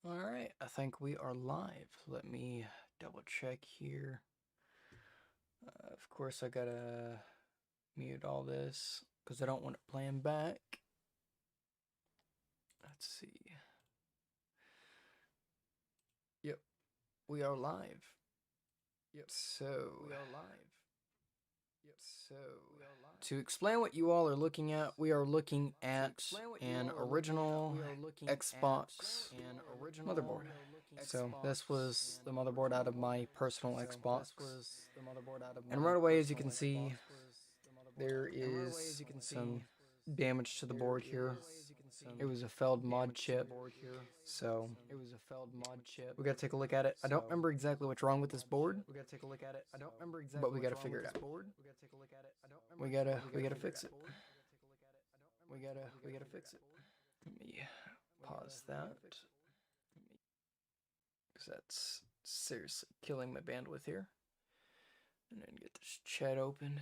Alright, I think we are live. Let me double check here. Of course, I gotta mute all this because I don't want it playing back. Let's see. Yep, we are live. Yep, so we are live. Yep, so we are live. To explain what you all are looking at, we are looking at an original Xbox motherboard. So this was the motherboard out of my personal Xbox. And right away, as you can see, there is some damage to the board here. It was a failed mod chip. So we gotta take a look at it. I don't remember exactly what's wrong with this board, but we gotta figure it out. We gotta fix it. We gotta fix it. Let me pause that because that's seriously killing my bandwidth here. And then get this chat open.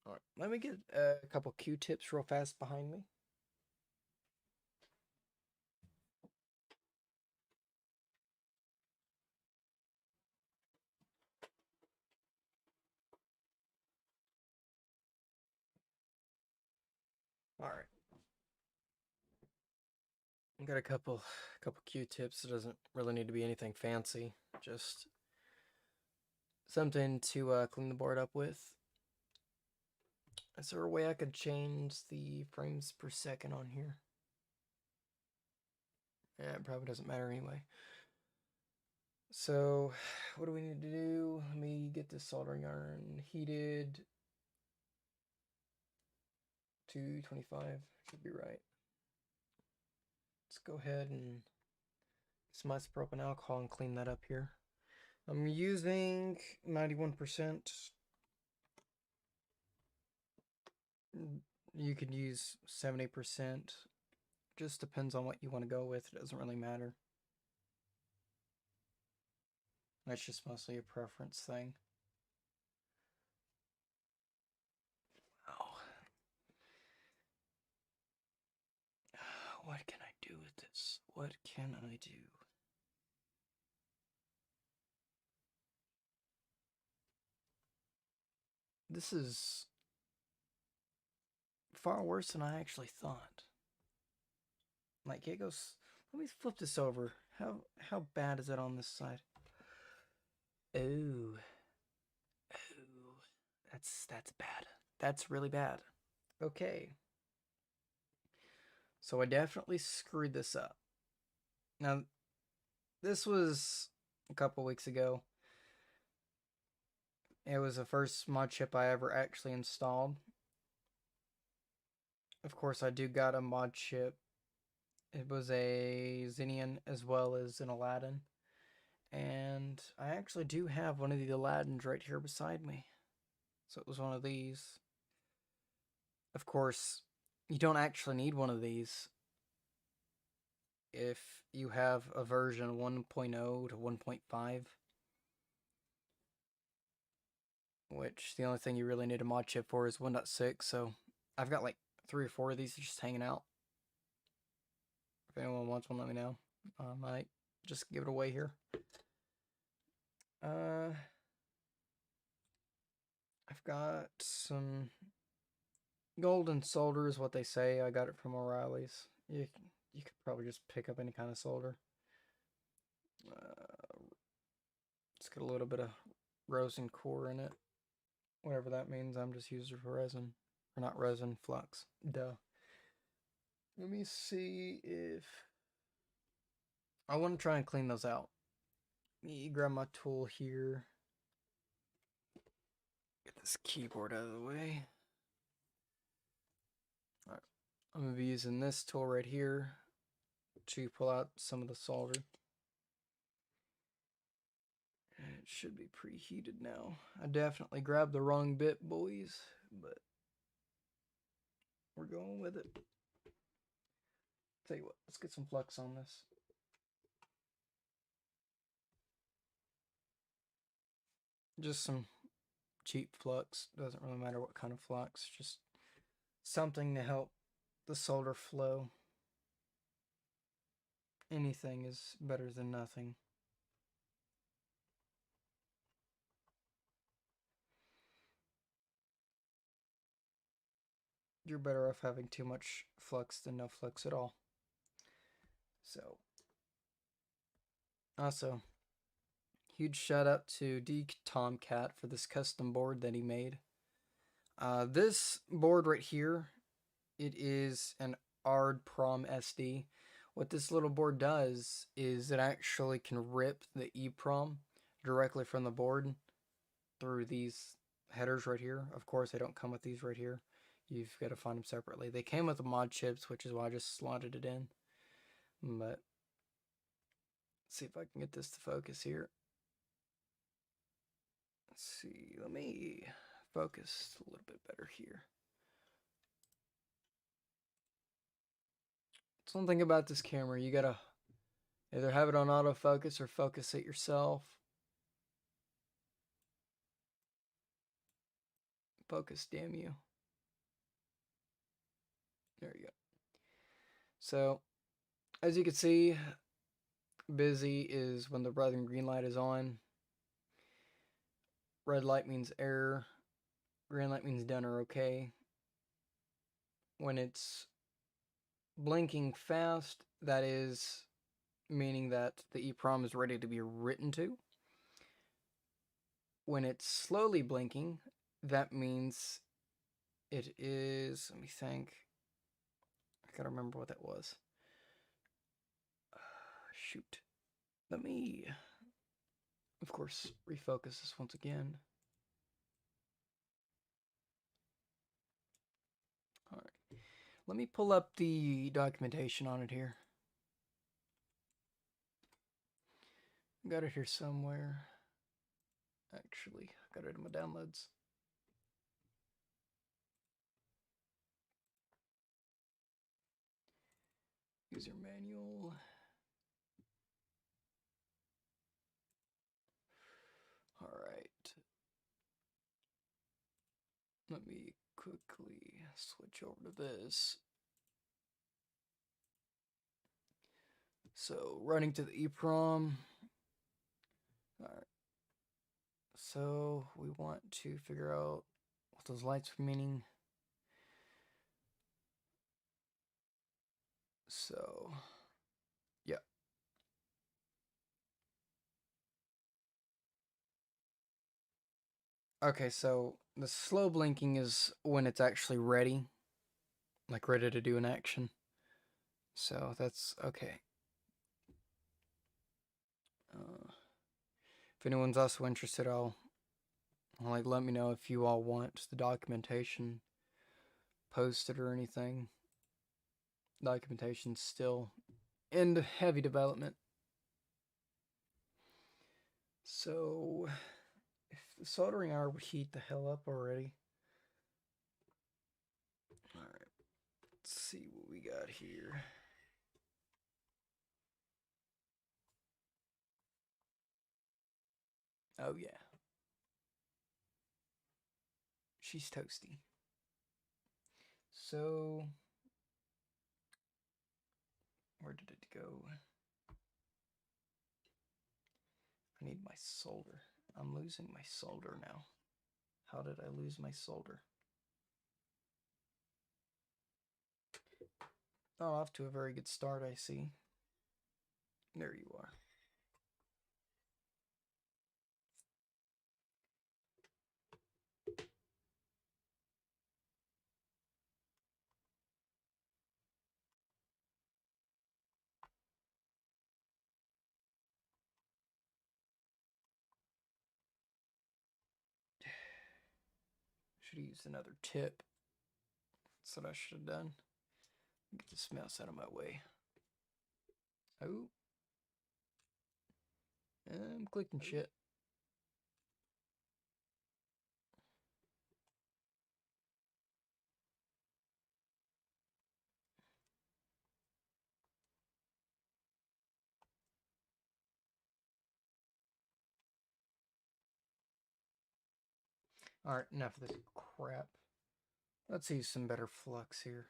All right, let me get a couple Q-tips real fast behind me. All right. Got a couple Q-tips. It doesn't really need to be anything fancy. Just something to clean the board up with. Is there a way I could change the frames per second on here? Yeah, it probably doesn't matter anyway. So, what do we need to do? Let me get this soldering iron heated. 225 should be right. Let's go ahead and get some isopropyl alcohol and clean that up here. I'm using 91%. You could use 70%. Just depends on what you want to go with. It doesn't really matter. That's just mostly a preference thing. Wow. What can I do with this? What can I do? This is far worse than I actually thought. Like, it goes... Let me flip this over. How bad is it on this side? Oh. Oh. That's bad. That's really bad. Okay. So I definitely screwed this up. Now, this was a couple weeks ago. It was the first mod chip I ever actually installed. Of course, I do got a mod chip. It was a Xenian as well as an Aladdin. And I actually do have one of the Aladdins right here beside me. So it was one of these. Of course, you don't actually need one of these if you have a version 1.0 to 1.5. Which the only thing you really need a mod chip for is 1.6. So I've got like 3 or 4 of these just hanging out. If anyone wants one, let me know. I might just give it away here. I've got some golden solder is what they say. I got it from O'Reilly's. You could probably just pick up any kind of solder. It's got a little bit of rosin core in it. Whatever that means, I'm just using it for resin. Or not resin, flux. Duh. Let me see if... I want to try and clean those out. Let me grab my tool here. Get this keyboard out of the way. Alright. I'm going to be using this tool right here to pull out some of the solder. And it should be preheated now. I definitely grabbed the wrong bit, boys, but we're going with it. Tell you what, let's get some flux on this. Just some cheap flux. Doesn't really matter what kind of flux. Just something to help the solder flow. anything is better than nothing. You're better off having too much flux than no flux at all. So, also, huge shout out to D Tomcat for this custom board that he made. This board right here, it is an ARD Prom SD. What this little board does is it actually can rip the EEPROM directly from the board through these headers right here. Of course, they don't come with these right here. You've got to find them separately. They came with the mod chips, which is why I just slotted it in. But let's see if I can get this to focus here. Let's see. Let me focus a little bit better here. Something about this camera, you gotta either have it on autofocus or focus it yourself. Focus, damn you. There you go. So, as you can see, busy is when the red and green light is on. Red light means error. Green light means done or okay. When it's blinking fast, that is meaning that the EEPROM is ready to be written to. When it's slowly blinking, that means it is, let me think. I gotta remember what that was. Shoot. Let me, of course, refocus this once again. All right. Let me pull up the documentation on it here. Got it here somewhere. Actually, got it in my downloads. User manual. All right. Let me quickly switch over to this. So, running to the EEPROM. All right. So, we want to figure out what those lights are meaning. So, yeah. Okay, so the slow blinking is when it's actually ready, like ready to do an action. So that's okay. If anyone's also interested, I'll like let me know if you all want the documentation posted or anything. Documentation's still in heavy development. So if the soldering iron would heat the hell up already. Alright. Let's see what we got here. Oh yeah. She's toasty. So where did it go? I need my solder. I'm losing my solder now. How did I lose my solder? Not off to a very good start, I see. There you are. Should have used another tip. That's what I should have done. Get this mouse out of my way. Oh. I'm clicking shit. Alright, enough of this crap. Let's use some better flux here.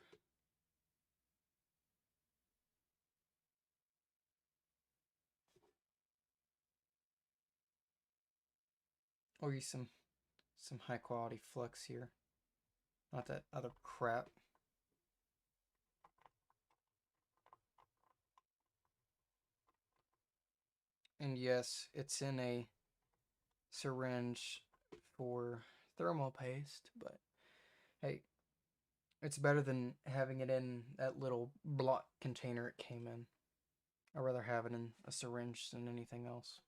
I'll use some high quality flux here. Not that other crap. And yes, it's in a syringe for thermal paste, but hey, it's better than having it in that little block container it came in. I'd rather have it in a syringe than anything else.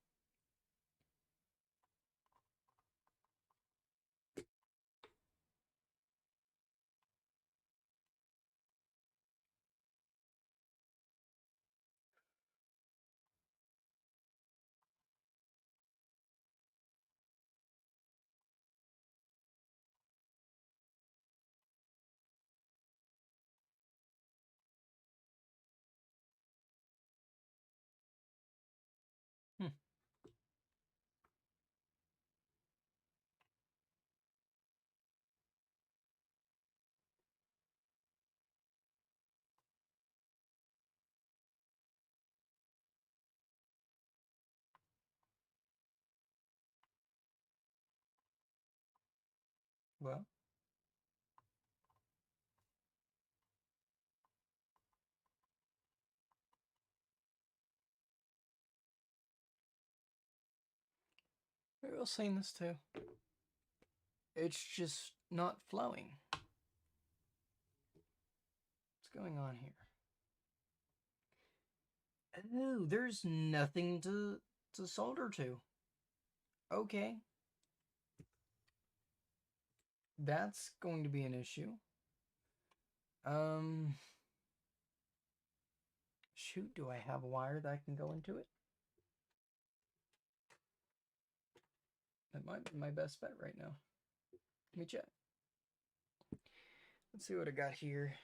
Hmm. Well, maybe I'll sing this too. It's just not flowing. What's going on here? Oh, there's nothing to solder to. Okay. That's going to be an issue. Shoot, do I have a wire that I can go into it? That might be my best bet right now. Let me check. Let's see what I got here.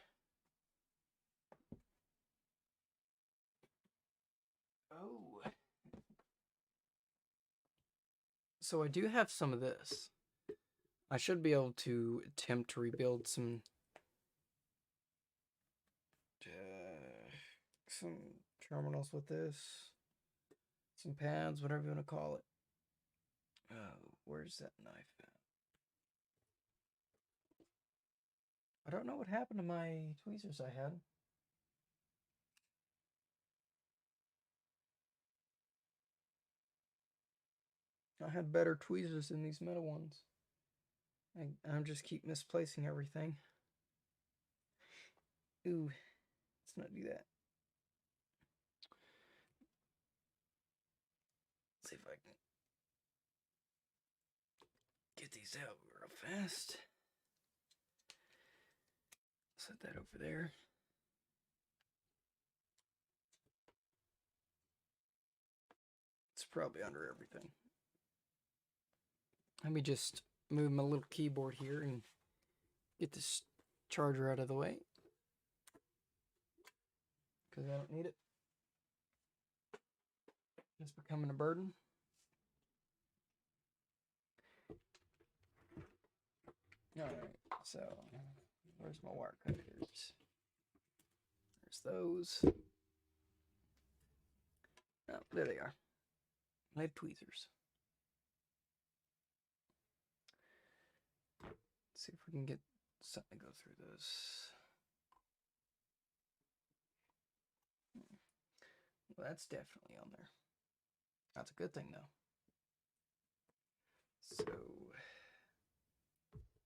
Oh. So I do have some of this. I should be able to attempt to rebuild some terminals with this. Some pads, whatever you want to call it. Oh, where's that knife at? I don't know what happened to my tweezers I had. I had better tweezers than these metal ones. I just keep misplacing everything. Ooh, let's not do that. Let's see if I can get these out real fast. Set that over there. It's probably under everything. Let me just move my little keyboard here and get this charger out of the way, because I don't need it. It's becoming a burden. Alright, so where's my wire cutters? There's those. Oh, there they are. I have tweezers. Let's see if we can get something to go through this. Well, that's definitely on there. That's a good thing, though. So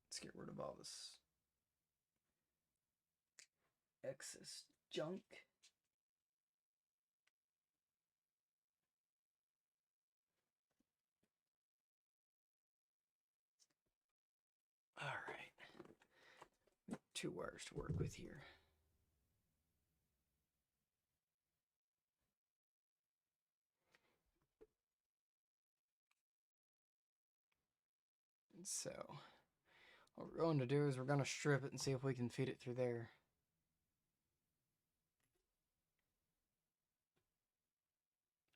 let's get rid of all this excess junk. All right. 2 wires to work with here. So what we're going to do is we're going to strip it and see if we can feed it through there.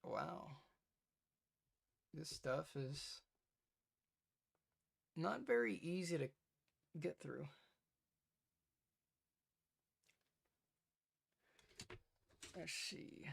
Wow. This stuff is not very easy to get through. Let's see.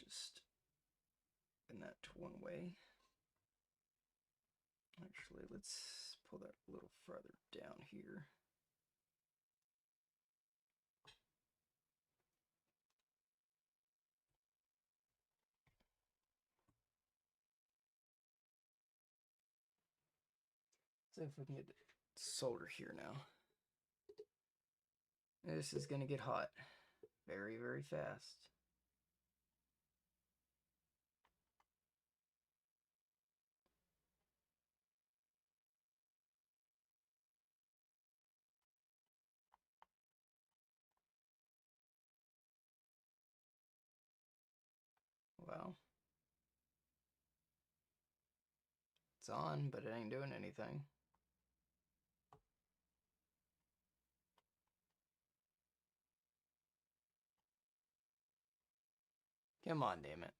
just in that one way. Actually, let's pull that a little farther down here. So if we can get the solder here now. This is going to get hot very, very fast. Well, it's on, but it ain't doing anything. Come on, damn it.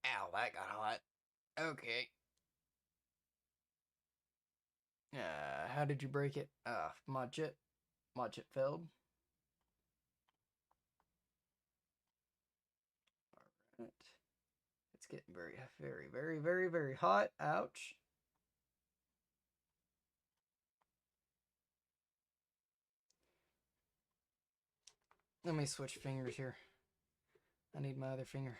Ow, that got hot. Okay. How did you break it? Mod chip failed. Alright. It's getting very, very, very, very, very hot. Ouch. Let me switch fingers here. I need my other finger.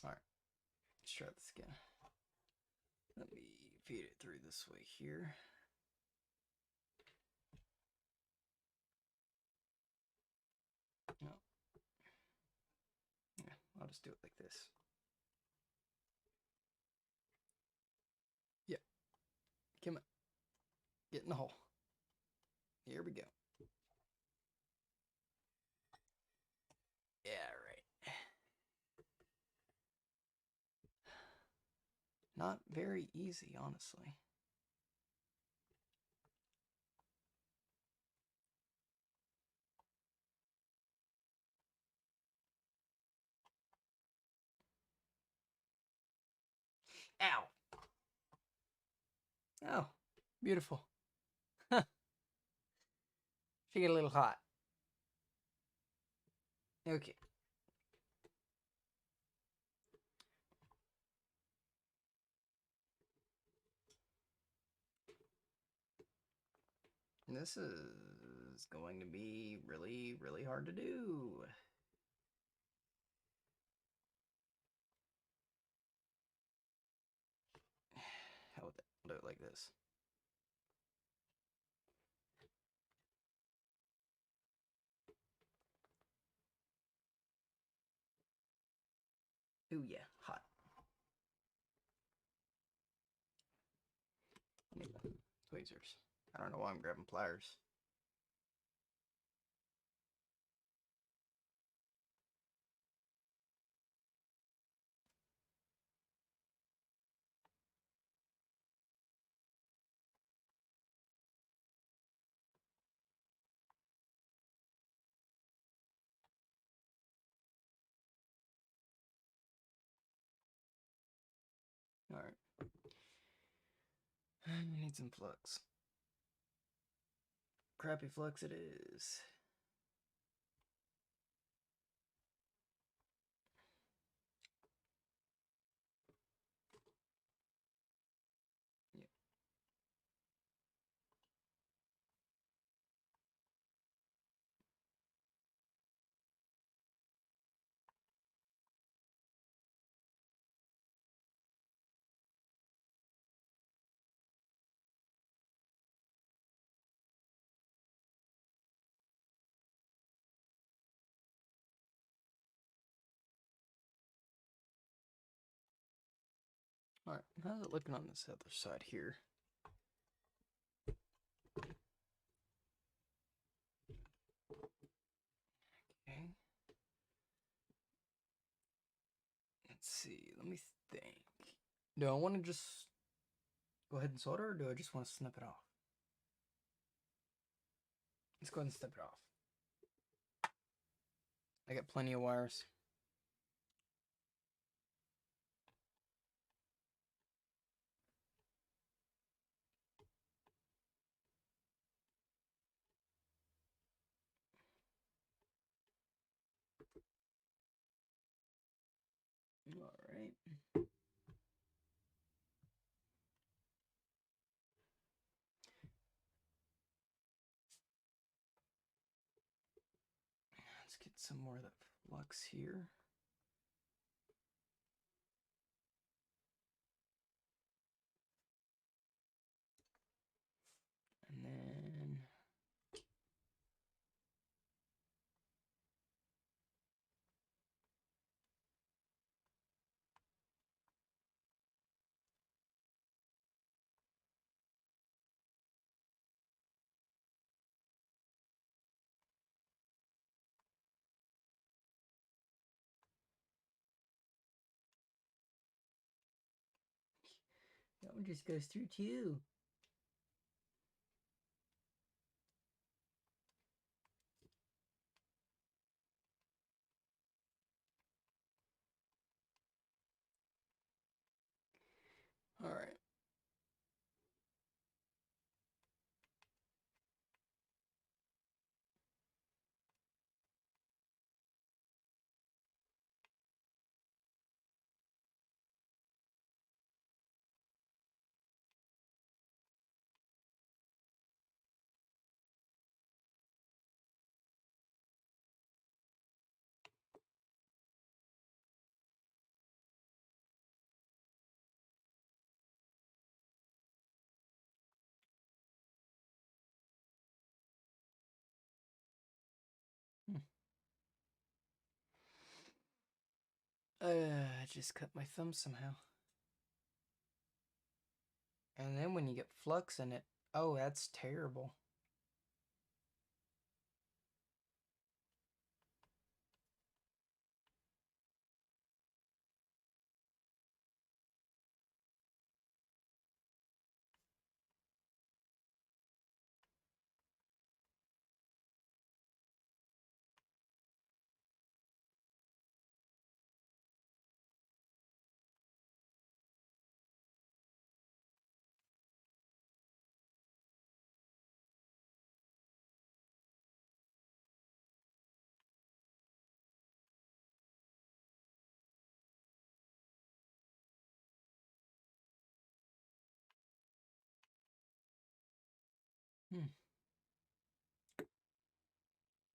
Alright. Let's try this again. Let me feed it through this way here. No. Yeah, I'll just do it like this. Yep. Come on. Get in the hole. Here we go. Yeah, right. Not very easy, honestly. Ow. Oh, beautiful. She get a little hot. Okay. This is going to be really, really hard to do. How about that? I'll do it like this. Ooh, yeah, hot. I need the tweezers. I don't know why I'm grabbing pliers. Alright. I need some flux. Crappy flux it is. Yep. Alright, how's it looking on this other side here? Okay. Let's see, let me think. Do I want to just go ahead and solder, or do I just want to snip it off? Let's go ahead and snip it off. I got plenty of wires. right. Let's get some more of that flux here. And then that one just goes through too. All right. I just cut my thumb somehow. And then when you get flux in it, oh, that's terrible.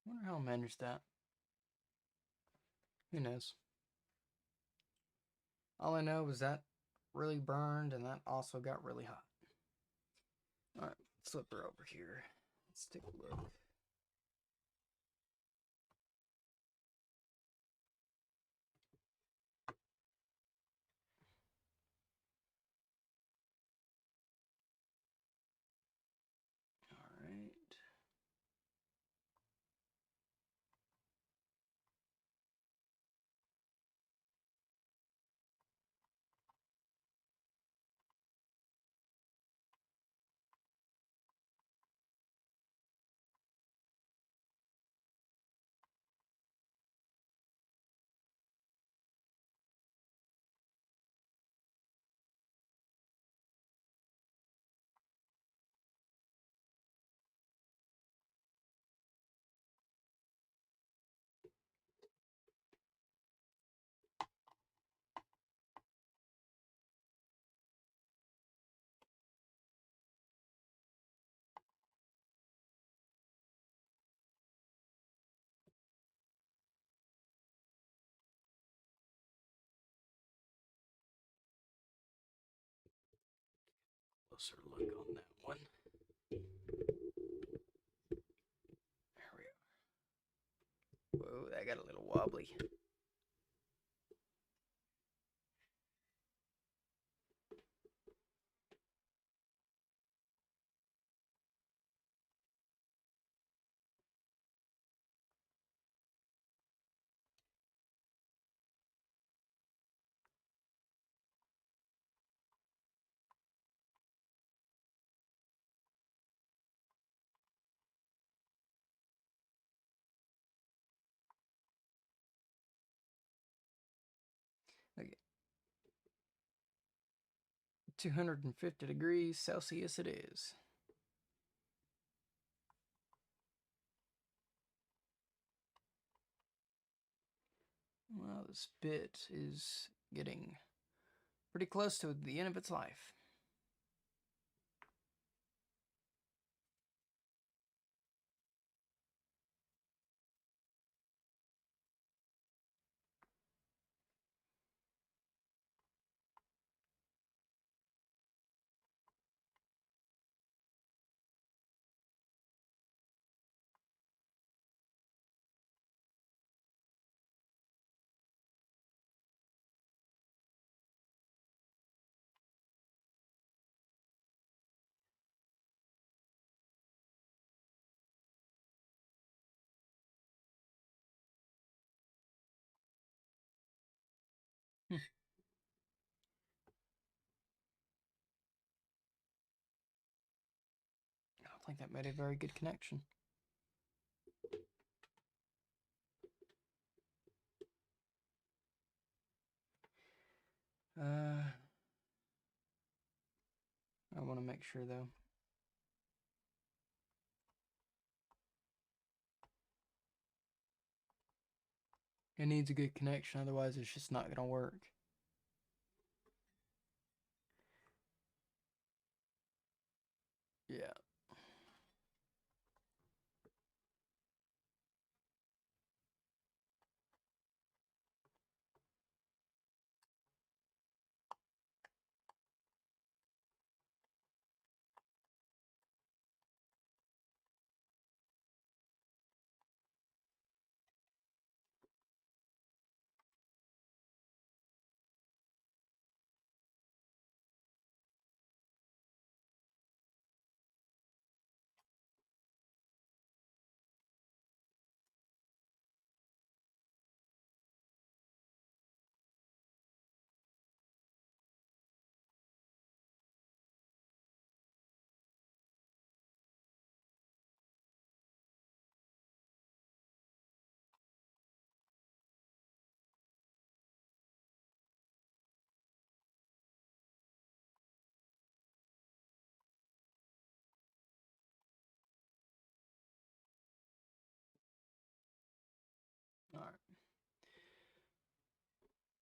Wonder how I'll manage that. Who knows? All I know is that really burned and that also got really hot. Alright, flip her over here. Let's take a look. Alright. Closer look on that one. There we are. Whoa, that got a little wobbly. Okay. 250 degrees Celsius it is. Well, this bit is getting pretty close to the end of its life. I don't think that made a very good connection. I want to make sure though. It needs a good connection, otherwise it's just not gonna work. Yeah. All right.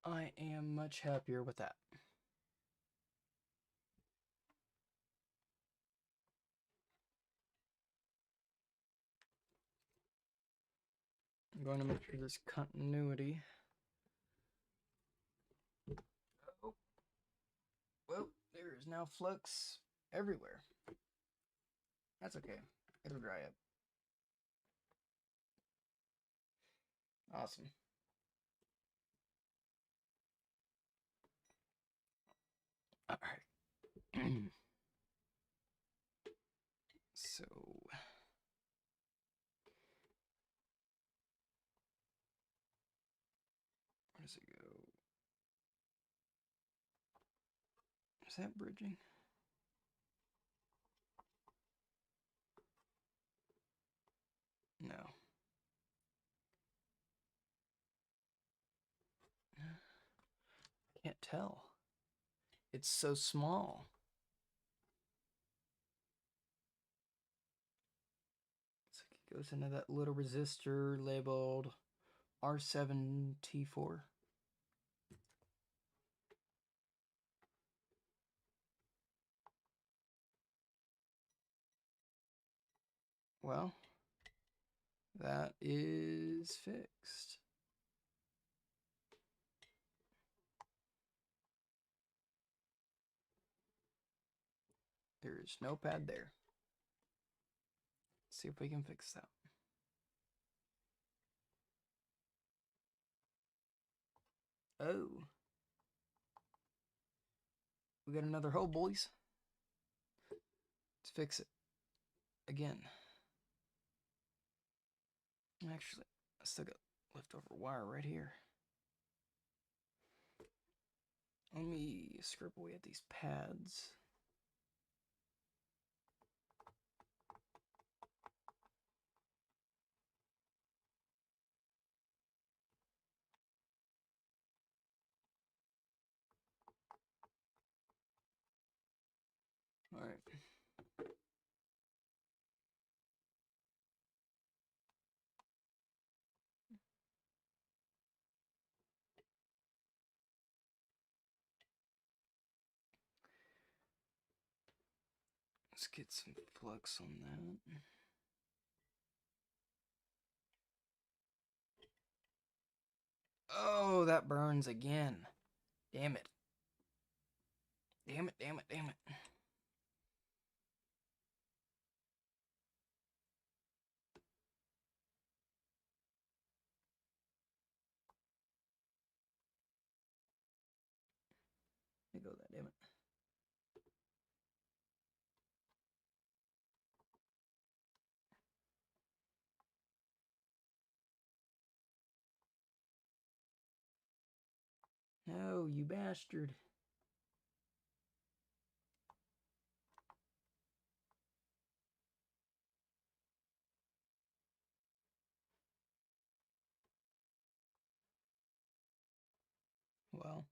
I am much happier with that. I'm going to make sure there's continuity. Oh. Well, there is now flux everywhere. That's okay. It'll dry up. Awesome. All right. So, where does it go? Is that bridging? No. I can't tell. It's so small. It's like it goes into that little resistor labeled R7T4. Well, that is fixed. There is no pad there. Let's see if we can fix that. Oh. We got another hole, boys. Let's fix it. Again. Actually, I still got leftover wire right here. Let me scrape away at these pads. All right. Let's get some flux on that. Oh, that burns again. Damn it. Damn it, damn it, damn it. Let me go that, damn it. No, you bastard. Well.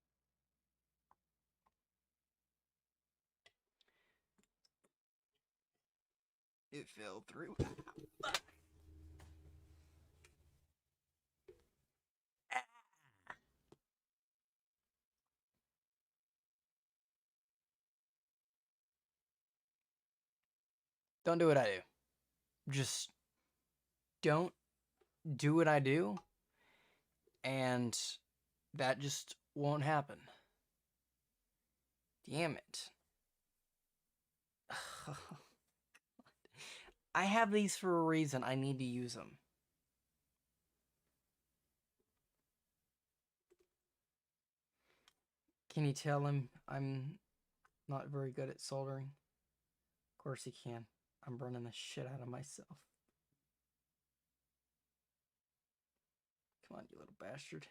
It fell through. Don't do what I do. Just don't do what I do, and that just won't happen. Damn it. I have these for a reason. I need to use them. Can you tell him I'm not very good at soldering? Of course he can. I'm burning the shit out of myself. Come on, you little bastard.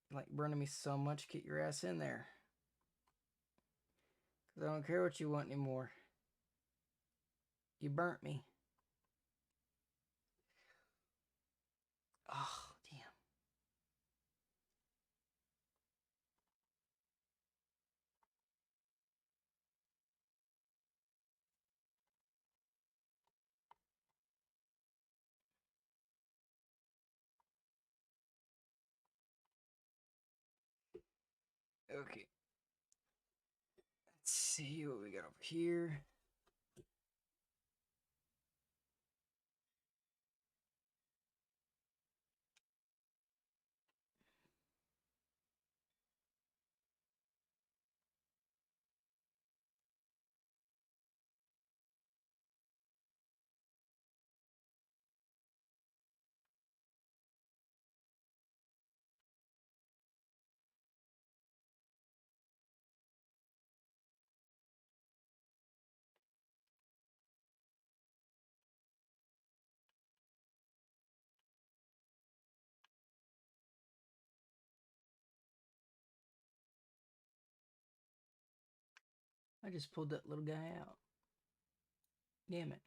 You like burning me so much, get your ass in there. Because I don't care what you want anymore. You burnt me. Oh, damn. Okay. Let's see what we got over here. I just pulled that little guy out. Damn it.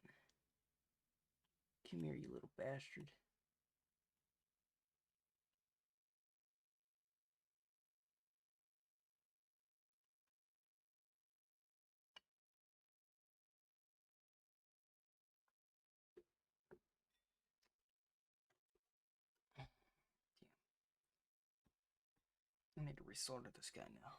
Come here, you little bastard. I need to resolder this guy now.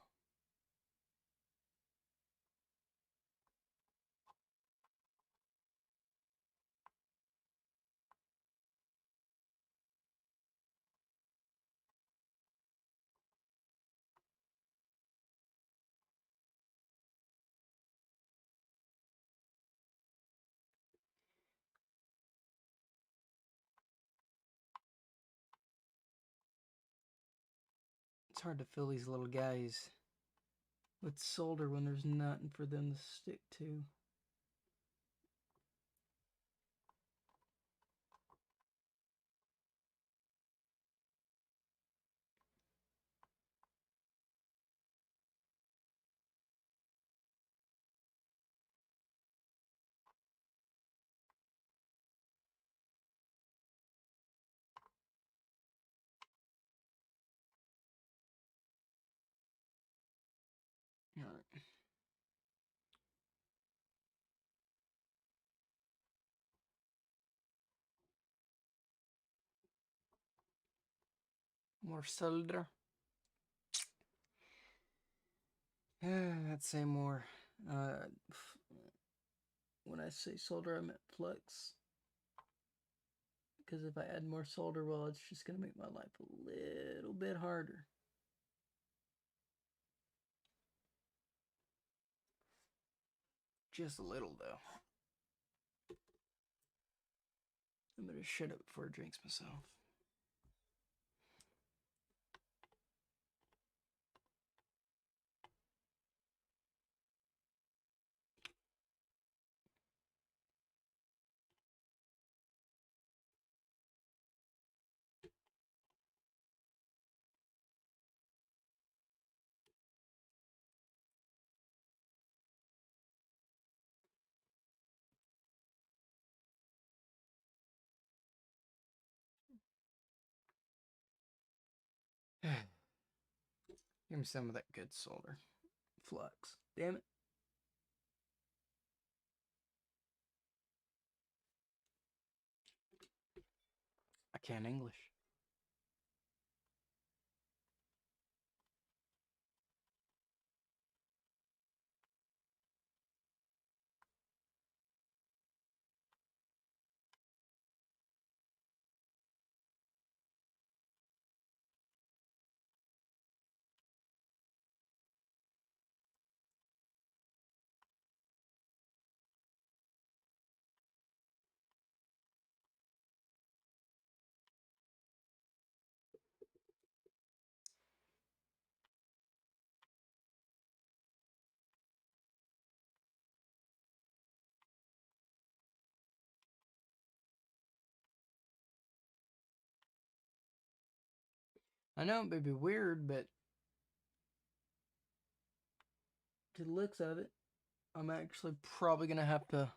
It's hard to fill these little guys with solder when there's nothing for them to stick to. Alright. More solder. I'd say more. When I say solder, I meant flux. Because if I add more solder, well, it's just going to make my life a little bit harder. Just a little, though. I'm going to shut up before it drinks myself. Give me some of that good solder. Flux. Damn it. I can't English. I know it may be weird, but to the looks of it, I'm actually probably going to have to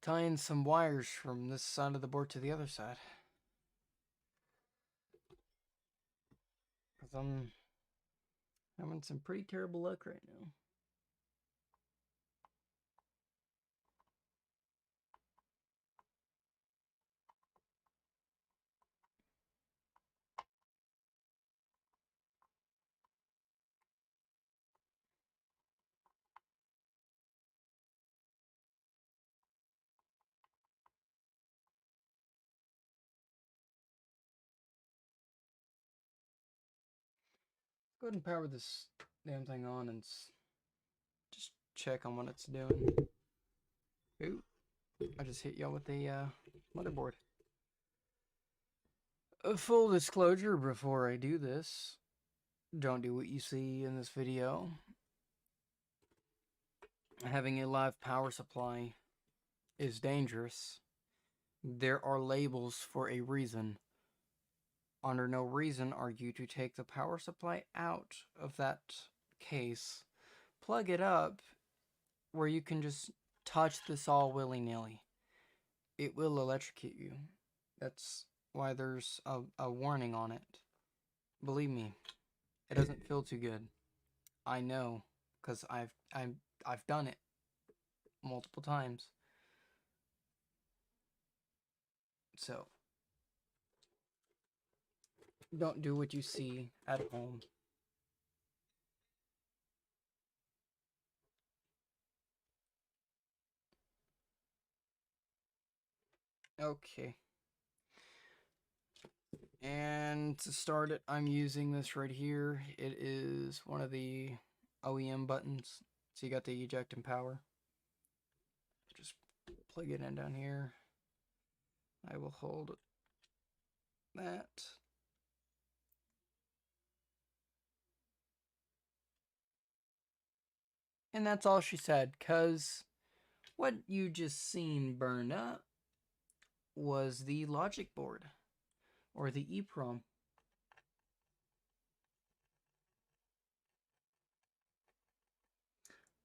tie in some wires from this side of the board to the other side. Because I'm having some pretty terrible luck right now. Go ahead and power this damn thing on and just check on what it's doing. Ooh, I just hit y'all with a motherboard. A full disclosure before I do this, don't do what you see in this video. Having a live power supply is dangerous. There are labels for a reason. Under no reason are you to take the power supply out of that case, plug it up where you can just touch this all willy-nilly. It will electrocute you. That's why there's a warning on it. Believe me, it doesn't feel too good. I know, because I've done it multiple times. So don't do what you see at home. Okay. And to start it, I'm using this right here. It is one of the OEM buttons. So you got the eject and power. Just plug it in down here. I will hold that. And that's all she said, because what you just seen burn up was the logic board, or the EEPROM.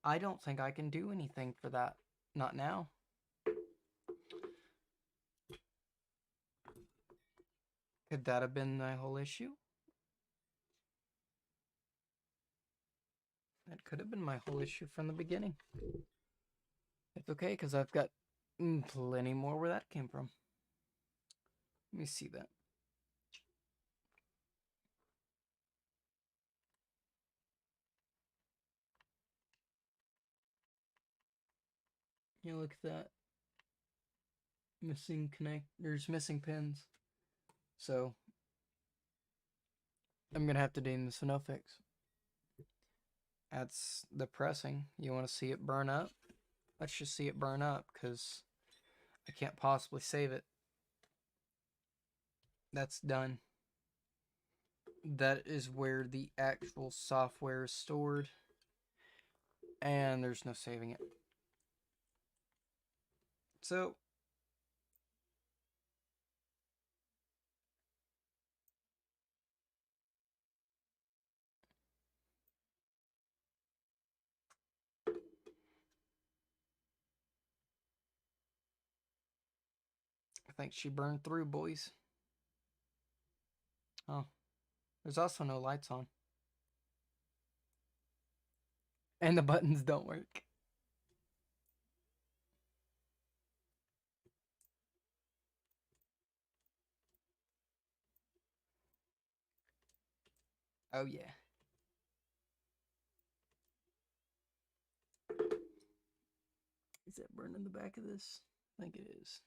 I don't think I can do anything for that. Not now. Could that have been the whole issue? That could have been my whole issue from the beginning. It's okay, because I've got plenty more where that came from. Let me see that. You look at that. Missing there's missing pins. So I'm gonna have to name this a no fix. That's depressing. You want to see it burn up? Let's just see it burn up, because I can't possibly save it. That's done. That is where the actual software is stored, and there's no saving it. So I think she burned through, boys. Oh, there's also no lights on. And the buttons don't work. Oh yeah. Is that burning the back of this? I think it is.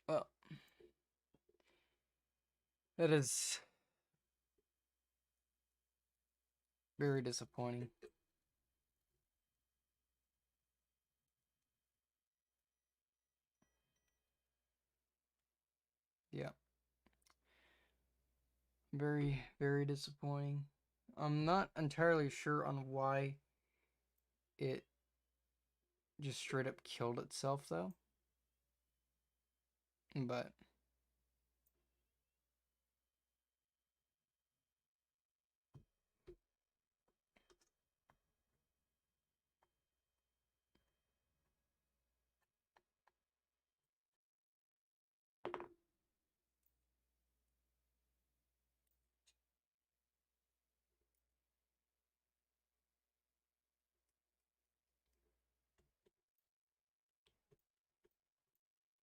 Well, that is very disappointing. Yeah. Very, very disappointing. I'm not entirely sure on why it just straight up killed itself, though. But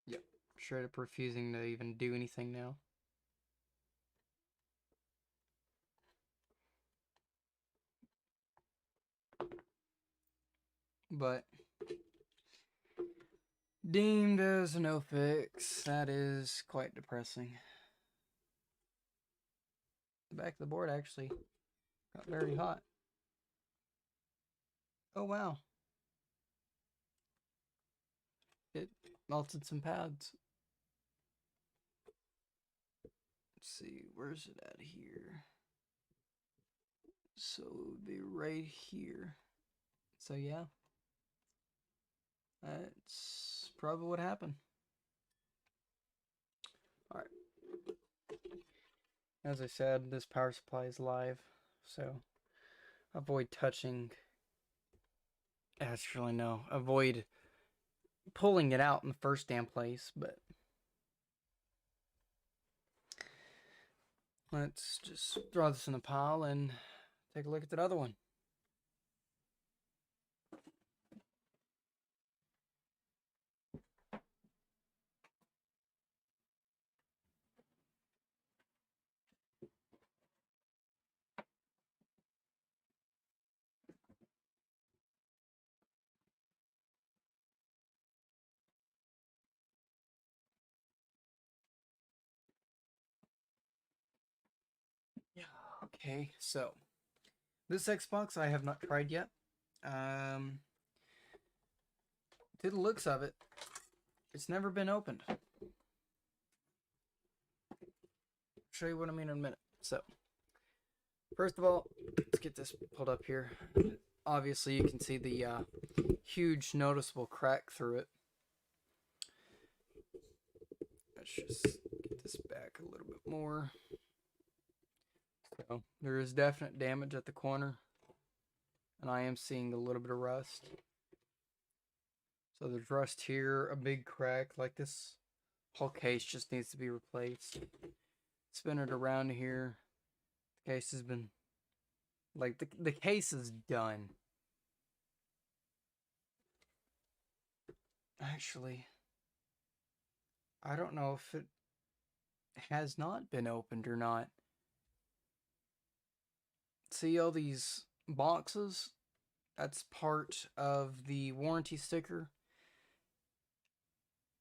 yeah, straight up refusing to even do anything now. But deemed as a no fix, that is quite depressing. The back of the board actually got very hot. Oh wow. It melted some pads. Let's see, where's it at here? So it would be right here. So yeah, that's probably what happened. Alright. As I said, this power supply is live, so avoid touching. Actually, no. Avoid pulling it out in the first damn place, but let's just throw this in a pile and take a look at that other one. Yeah. Okay, so this Xbox I have not tried yet. To the looks of it, it's never been opened. I'll show you what I mean in a minute. So, first of all, let's get this pulled up here. Obviously, you can see the huge noticeable crack through it. Let's just get this back a little bit more. So, there is definite damage at the corner, and I am seeing a little bit of rust. So there's rust here, a big crack, like this whole case just needs to be replaced. spin it around here. The case has been, like, the case is done. Actually, I don't know if it has not been opened or not. See all these boxes? That's part of the warranty sticker.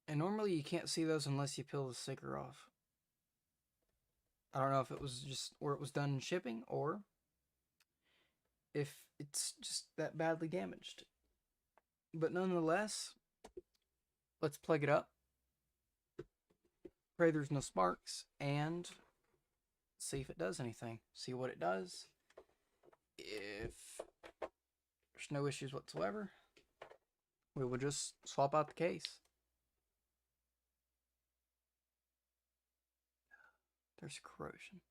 And normally you can't see those unless you peel the sticker off. I don't know if it was just where it was done in shipping or if it's just that badly damaged. But nonetheless, let's plug it up. Pray there's no sparks and see if it does anything. See what it does. If there's no issues whatsoever, we will just swap out the case. There's corrosion.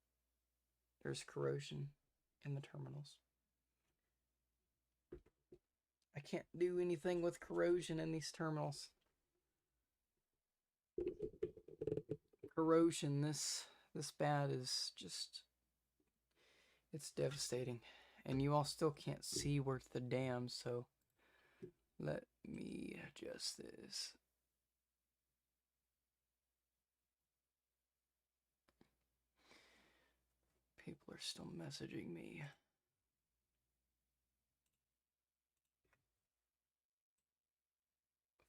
There's corrosion in the terminals. I can't do anything with corrosion in these terminals. Corrosion this bad is just, it's devastating. And you all still can't see worth the damn, so let me adjust this. People are still messaging me.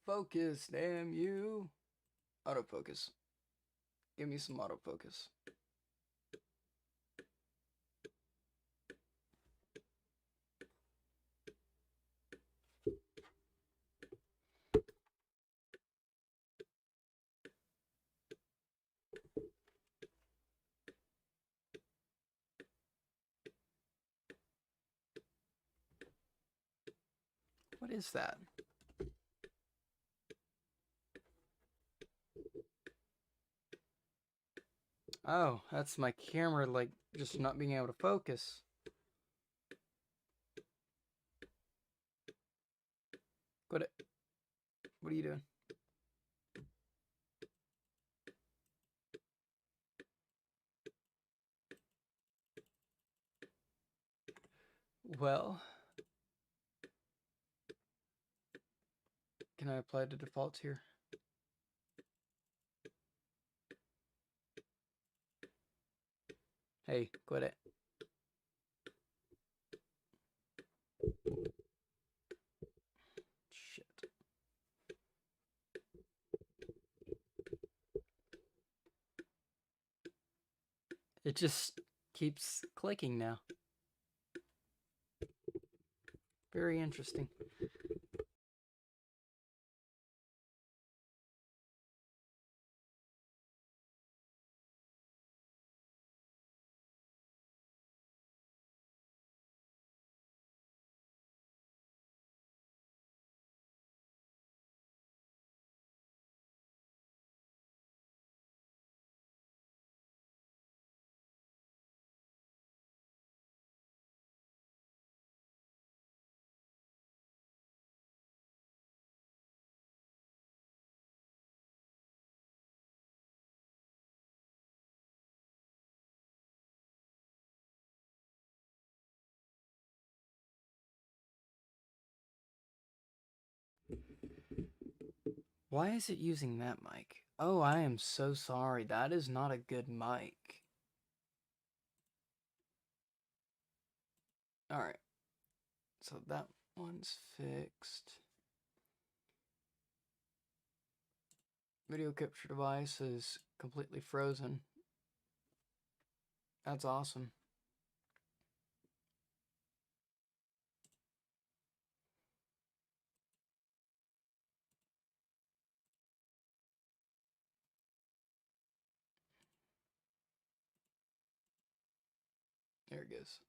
Focus, damn you. Autofocus. Give me some autofocus. What is that? Oh, that's my camera, like, just not being able to focus. What are you doing? Well, can I apply the defaults here? Hey, quit it. Shit. It just keeps clicking now. Very interesting. Why is it using that mic? Oh, I am so sorry. That is not a good mic. Alright. So that one's fixed. Video capture device is completely frozen. That's awesome. There it goes.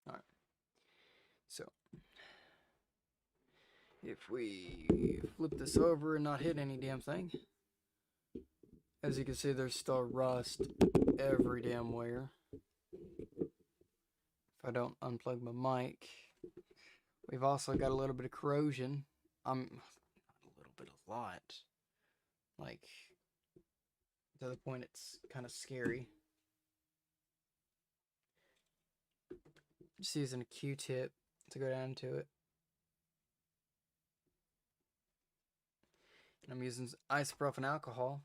Alright. So, if we flip this over and not hit any damn thing, as you can see, there's still rust every damn where. If I don't unplug my mic, We've also got a little bit of corrosion. Not a little bit, a lot. Like, to the point it's kind of scary. Just using a Q-tip to go down to it. And I'm using isopropyl alcohol.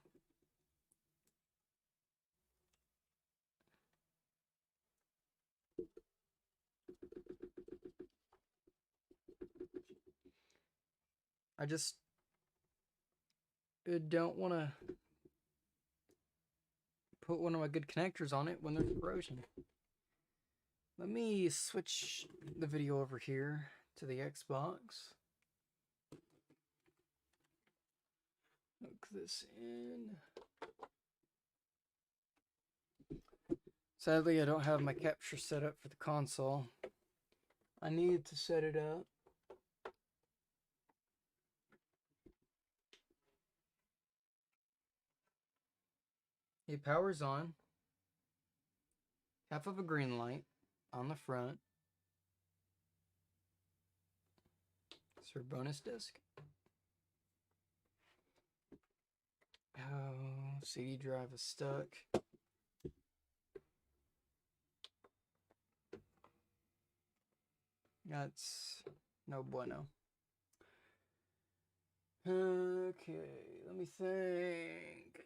I just don't want to put one of my good connectors on it when there's corrosion. Let me switch the video over here to the Xbox. Hook this in. Sadly, I don't have my capture set up for the console. I need to set it up. It powers on. Half of a green light on the front. It's our bonus disc. Oh, CD drive is stuck. That's no bueno. Okay, let me think.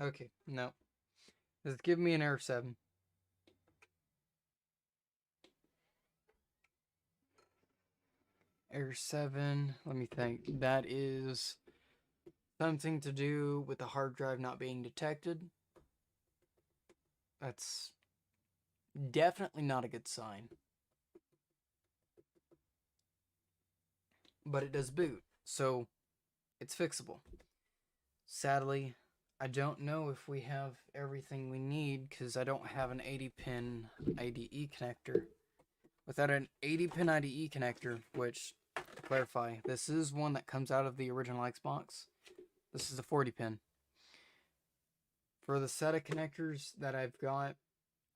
Okay, no. Just give me an error 7. Error 7, let me think. That is something to do with the hard drive not being detected. That's definitely not a good sign. But it does boot, so it's fixable. Sadly, I don't know if we have everything we need because I don't have an 80-pin IDE connector. Without an 80-pin IDE connector, which, to clarify, this is one that comes out of the original Xbox. This is a 40-pin. For the set of connectors that I've got,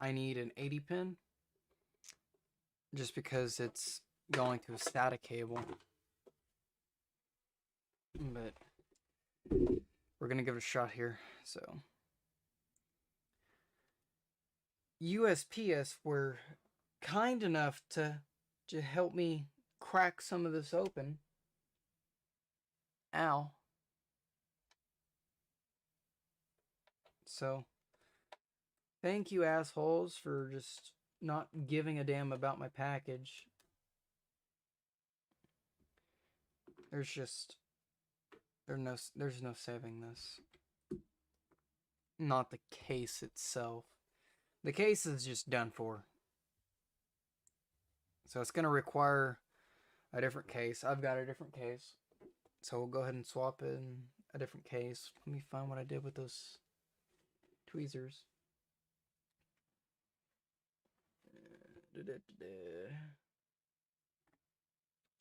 I need an 80-pin. Just because it's going to a SATA cable. But we're going to give it a shot here. So USPS were kind enough to help me crack some of this open. Ow. So thank you, assholes, for just not giving a damn about my package. There's no saving this. Not the case itself. The case is just done for. So it's going to require a different case. I've got a different case. So we'll go ahead and swap in a different case. Let me find what I did with those tweezers.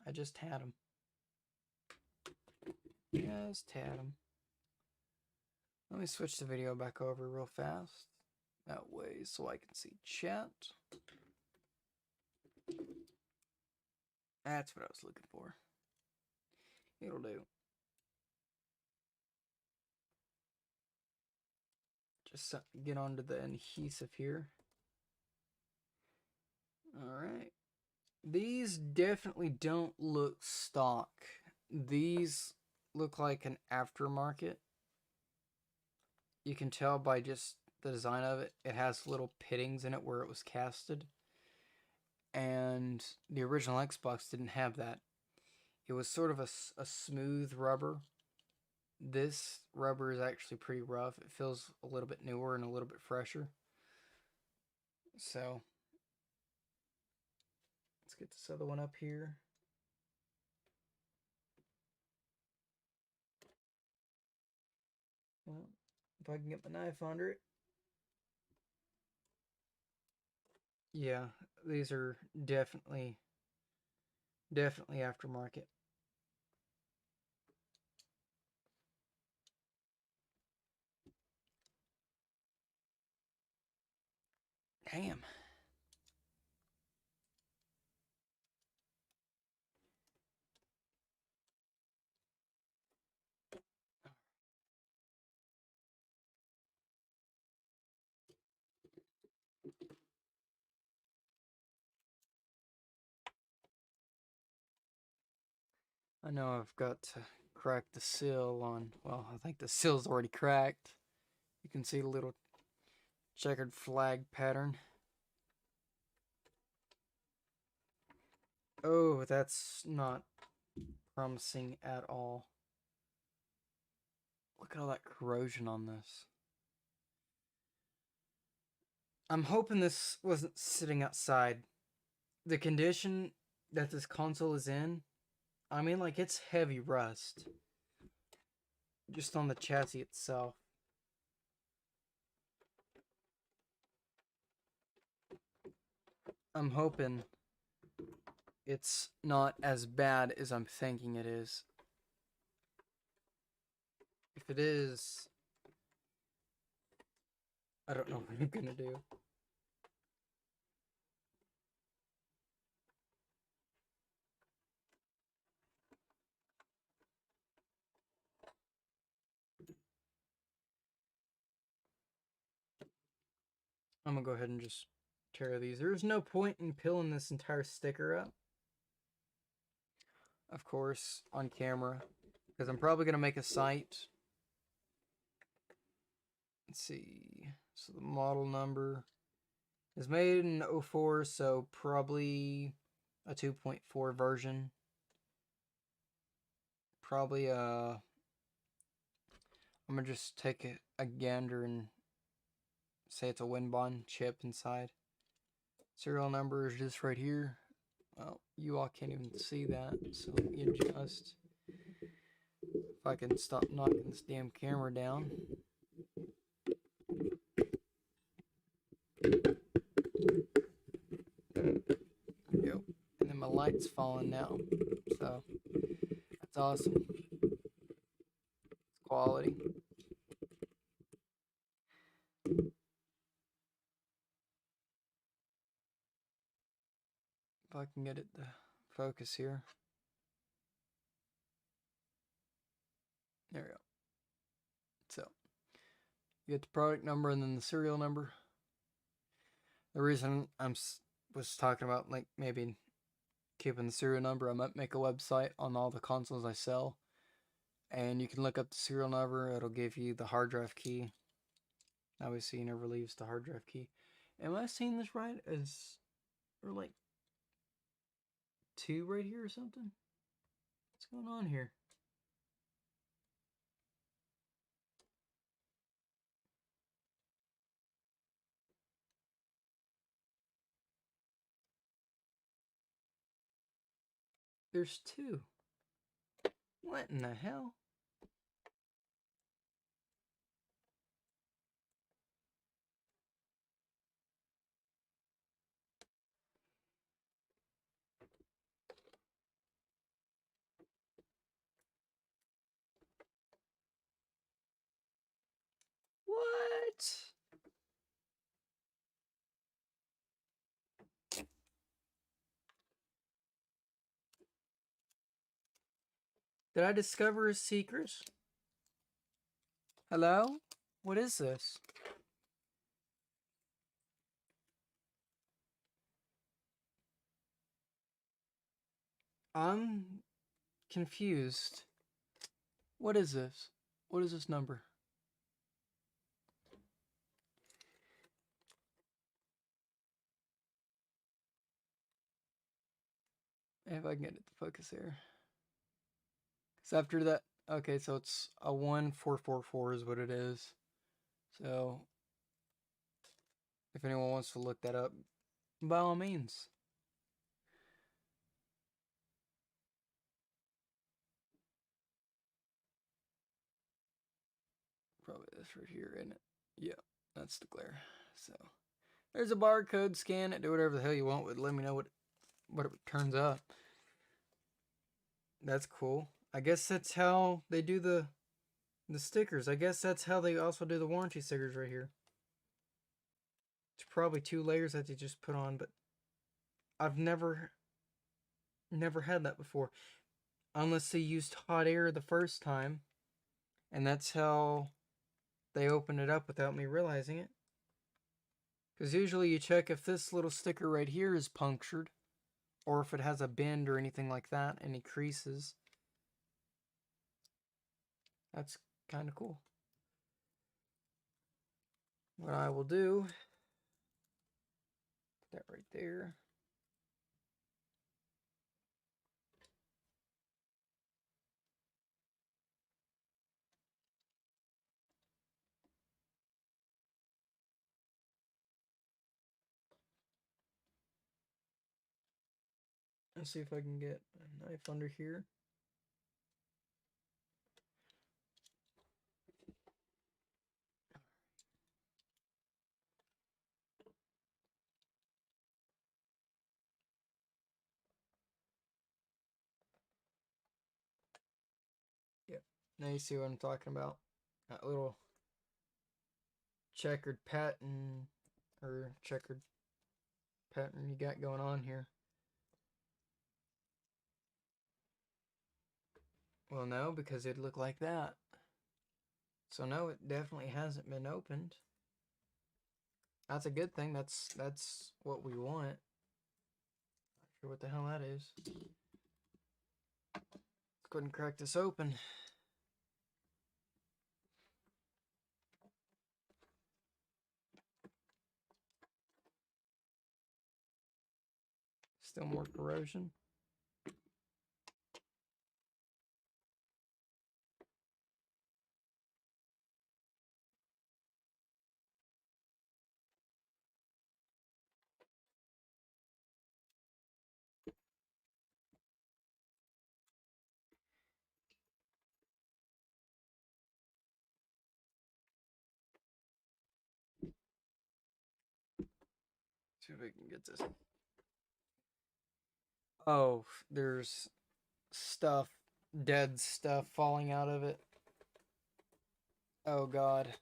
I just had them. Just had them. Let me switch the video back over real fast. That way so I can see chat. That's what I was looking for. It'll do. Just get onto the adhesive here. Alright. These definitely don't look stock. These look like an aftermarket. You can tell by just the design of it. It has little pittings in it where it was casted. And the original Xbox didn't have that. It was sort of a smooth rubber. This rubber is actually pretty rough. It feels a little bit newer and a little bit fresher. So let's get this other one up here. Well, If I can get my knife under it. Yeah, these are definitely aftermarket. Damn. I know I've got to crack the seal on, well, I think the seal's already cracked. You can see the little checkered flag pattern. Oh, that's not promising at all. Look at all that corrosion on this. I'm hoping this wasn't sitting outside. The condition that this console is in, I mean, like, it's heavy rust. Just on the chassis itself. I'm hoping it's not as bad as I'm thinking it is. If it is, I don't know what I'm gonna do. I'm gonna go ahead and just tear these. There's no point in peeling this entire sticker up, of course, on camera, because I'm probably gonna make a site. Let's see. So the model number is made in 04, so probably a 2.4 version. Probably I'm gonna just take a gander and say it's a Winbond chip inside. Serial number is just right here. Well, you all can't even see that, so let me adjust. If I can stop knocking this damn camera down. There we go. And then my light's falling now, so that's awesome. It's quality. If I can get it to focus here. There we go. So, you get the product number and then the serial number. The reason was talking about, like, maybe keeping the serial number, I might make a website on all the consoles I sell, and you can look up the serial number. It'll give you the hard drive key. Obviously, you never leaves the hard drive key. Am I seeing this right? Or like 2 right here or something? What's going on here? There's 2. What in the hell? What? Did I discover a secret? Hello? What is this? I'm confused. What is this? What is this number? If I can get it to focus here. Because after that, okay, so it's a 1444 is what it is. So, if anyone wants to look that up, by all means. Probably this glass right here, isn't it? Yeah, that's the glare. So there's a barcode. Scan it. Do whatever the hell you want with. Let me know what it turns up. That's cool. I guess that's how they do the stickers. I guess that's how they also do the warranty stickers right here. It's probably 2 layers that you just put on, but I've never had that before. Unless they used hot air the first time, and that's how they opened it up without me realizing it. Because usually you check if this little sticker right here is punctured, or if it has a bend or anything like that, any creases. That's kind of cool. What I will do, put that right there. Let's see if I can get a knife under here. Yep. Now you see what I'm talking about. That little checkered pattern, or checkered pattern you got going on here. Well, no, because it'd look like that. So no, it definitely hasn't been opened. That's a good thing. That's what we want. Not sure what the hell that is. Let's go ahead and crack this open. Still more corrosion. See if we can get this. Oh, there's stuff, dead stuff falling out of it. Oh god.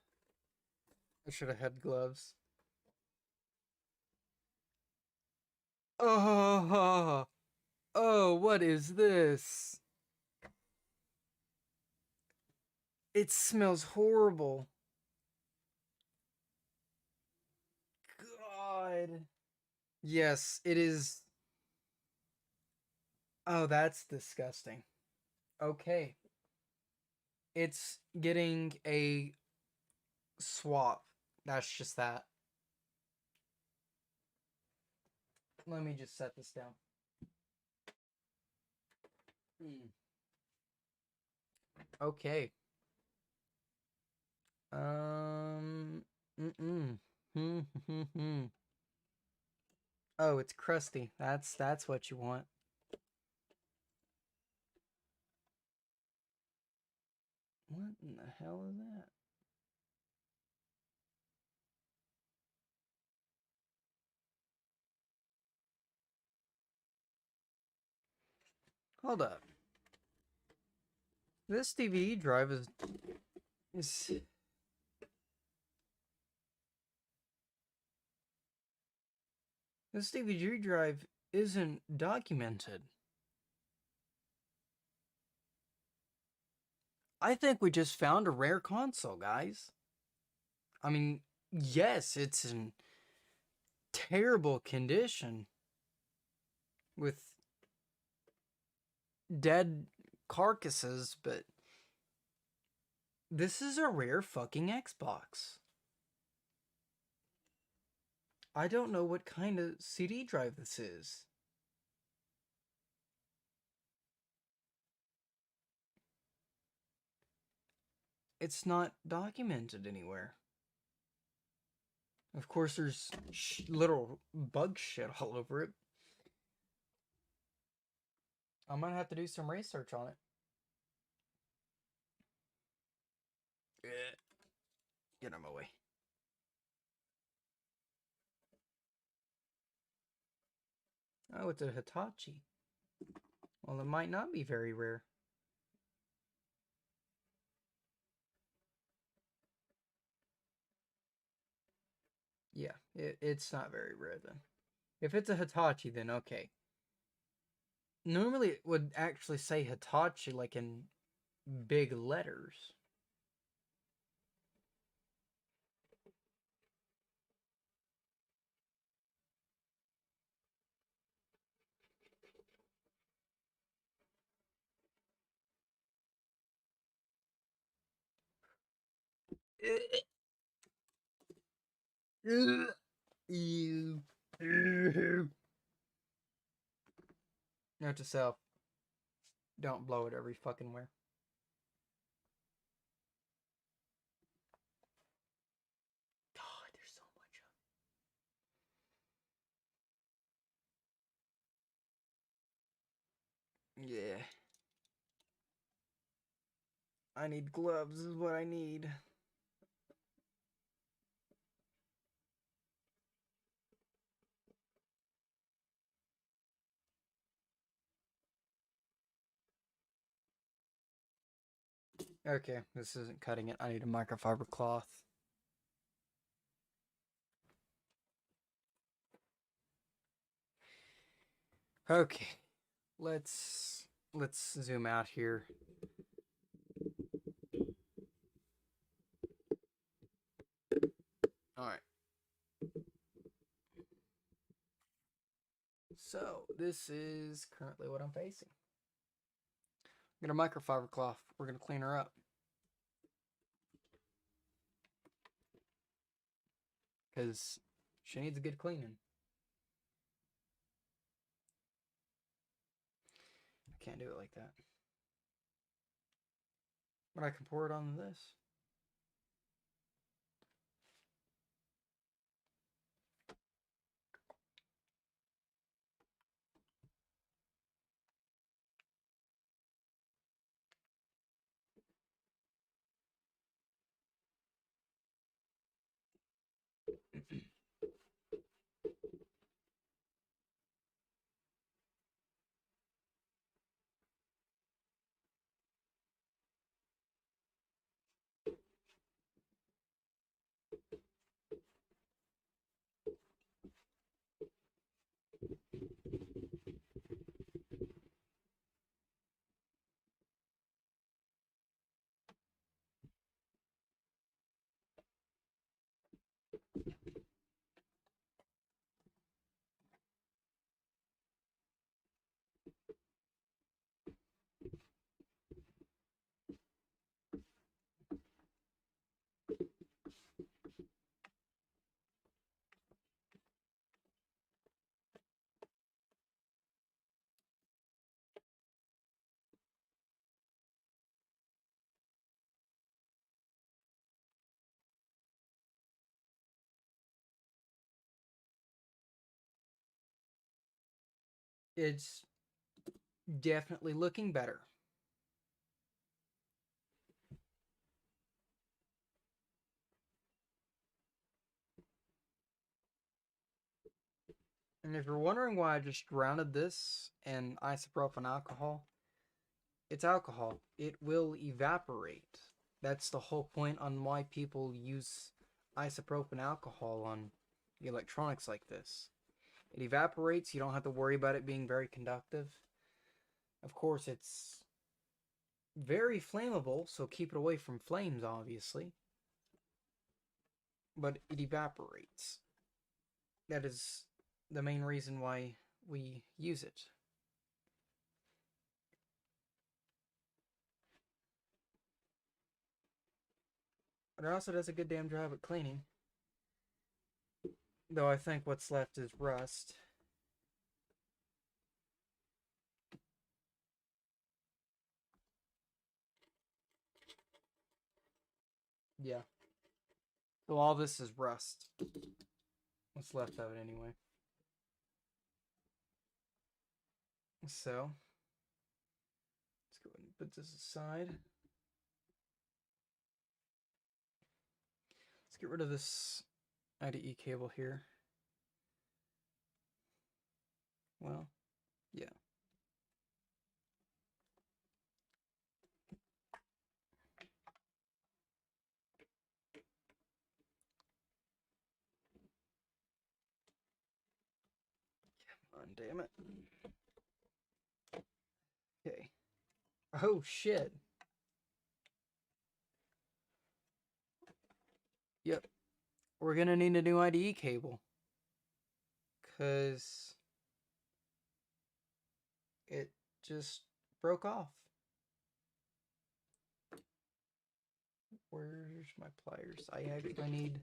I should have had gloves. Oh, oh, what is this? It smells horrible. God. Yes, it is. Oh, that's disgusting. Okay. It's getting a swap. That's just that. Let me just set this down. Okay. Mm-mm. Oh, it's crusty. That's what you want. What in the hell is that? Hold up. This DVD drive is this DVD drive isn't documented. I think we just found a rare console, guys. I mean, yes, it's in terrible condition with dead carcasses, but this is a rare fucking Xbox. I don't know what kind of CD drive this is. It's not documented anywhere. Of course, there's little bug shit all over it. I might have to do some research on it. Get out of my way. Oh, it's a Hitachi. Well, it might not be very rare. Yeah, it's not very rare then. If it's a Hitachi, then okay. Normally it would actually say Hitachi like in big letters. Note to self, don't blow it every fucking where. God, there's so much of it. Yeah. I need gloves is what I need. Okay, this isn't cutting it. I need a microfiber cloth. Okay. Let's zoom out here. All right. So, this is currently what I'm facing. I'm gonna microfiber cloth. We're gonna clean her up. Because she needs a good cleaning. I can't do it like that. But I can pour it on this. It's definitely looking better. And if you're wondering why I just drowned this in isopropyl alcohol, it's alcohol. It will evaporate. That's the whole point on why people use isopropyl alcohol on electronics like this. It evaporates. You don't have to worry about it being very conductive. Of course, it's very flammable, so keep it away from flames, obviously. But it evaporates. That is the main reason why we use it. But it also does a good damn job at cleaning. Though I think what's left is rust. Yeah. So all this is rust. What's left of it anyway. So, let's go ahead and put this aside. get rid of this IDE cable here. Well, yeah. Come on, damn it. Okay. Oh, shit. Yep. We're gonna need a new IDE cable. Because it just broke off. Where's my pliers? I actually need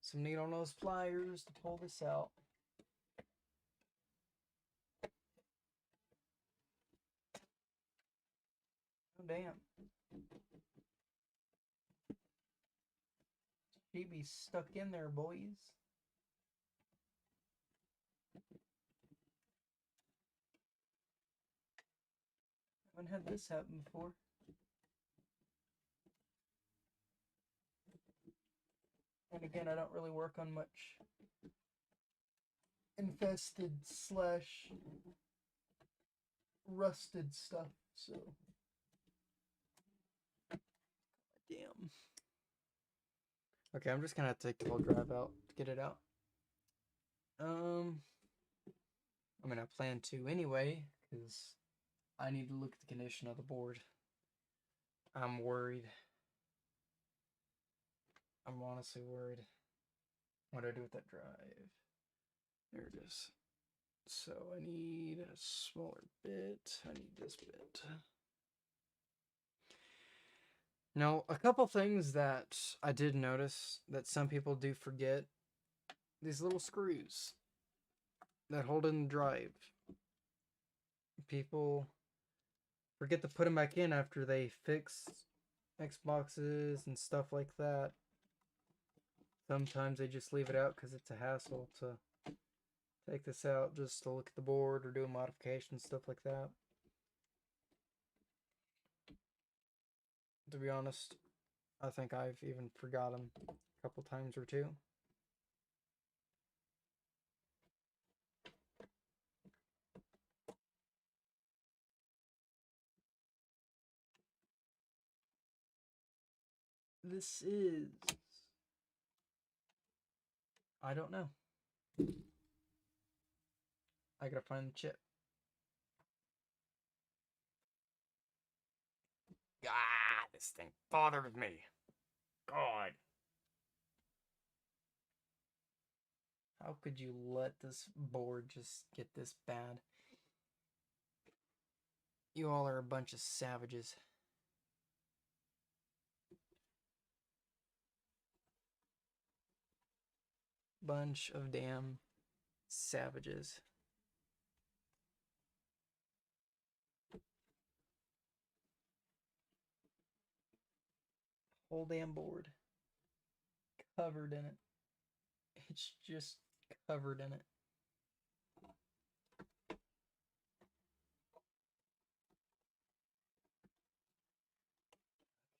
some needle nose pliers to pull this out. Oh, damn. She be stuck in there, boys. I haven't had this happen before. And again, I don't really work on much infested slash rusted stuff, so damn. Okay, I'm just gonna have to take the whole drive out to get it out. I mean, I plan to anyway, because I need to look at the condition of the board. I'm worried. I'm honestly worried. What do I do with that drive? There it is. So I need a smaller bit. I need this bit. Now, a couple things that I did notice that some people do forget. These little screws that hold in the drive. People forget to put them back in after they fix Xboxes and stuff like that. Sometimes they just leave it out because it's a hassle to take this out just to look at the board or do a modification, stuff like that. To be honest, I think I've even forgot them a couple times or two. This is... I don't know. I gotta find the chip. Ah, this thing bothers me. God. How could you let this board just get this bad? You all are a bunch of savages. Bunch of damn savages. Whole damn board. Covered in it. It's just covered in it.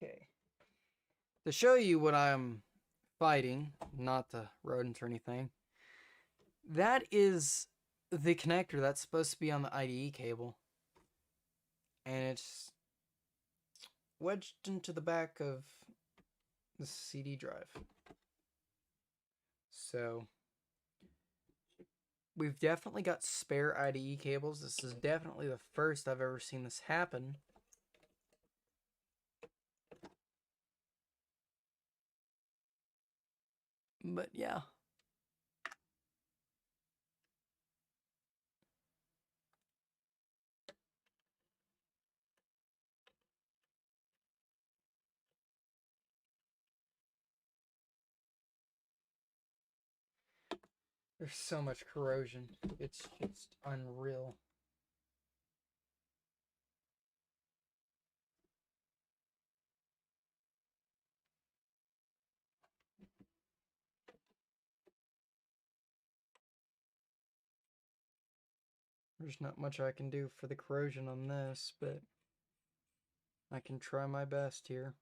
Okay. To show you what I'm fighting, not the rodents or anything, that is the connector that's supposed to be on the IDE cable. And it's wedged into the back of the CD drive. So we've definitely got spare IDE cables. This is definitely the first I've ever seen this happen. But yeah. There's so much corrosion. It's just unreal. There's not much I can do for the corrosion on this, but I can try my best here.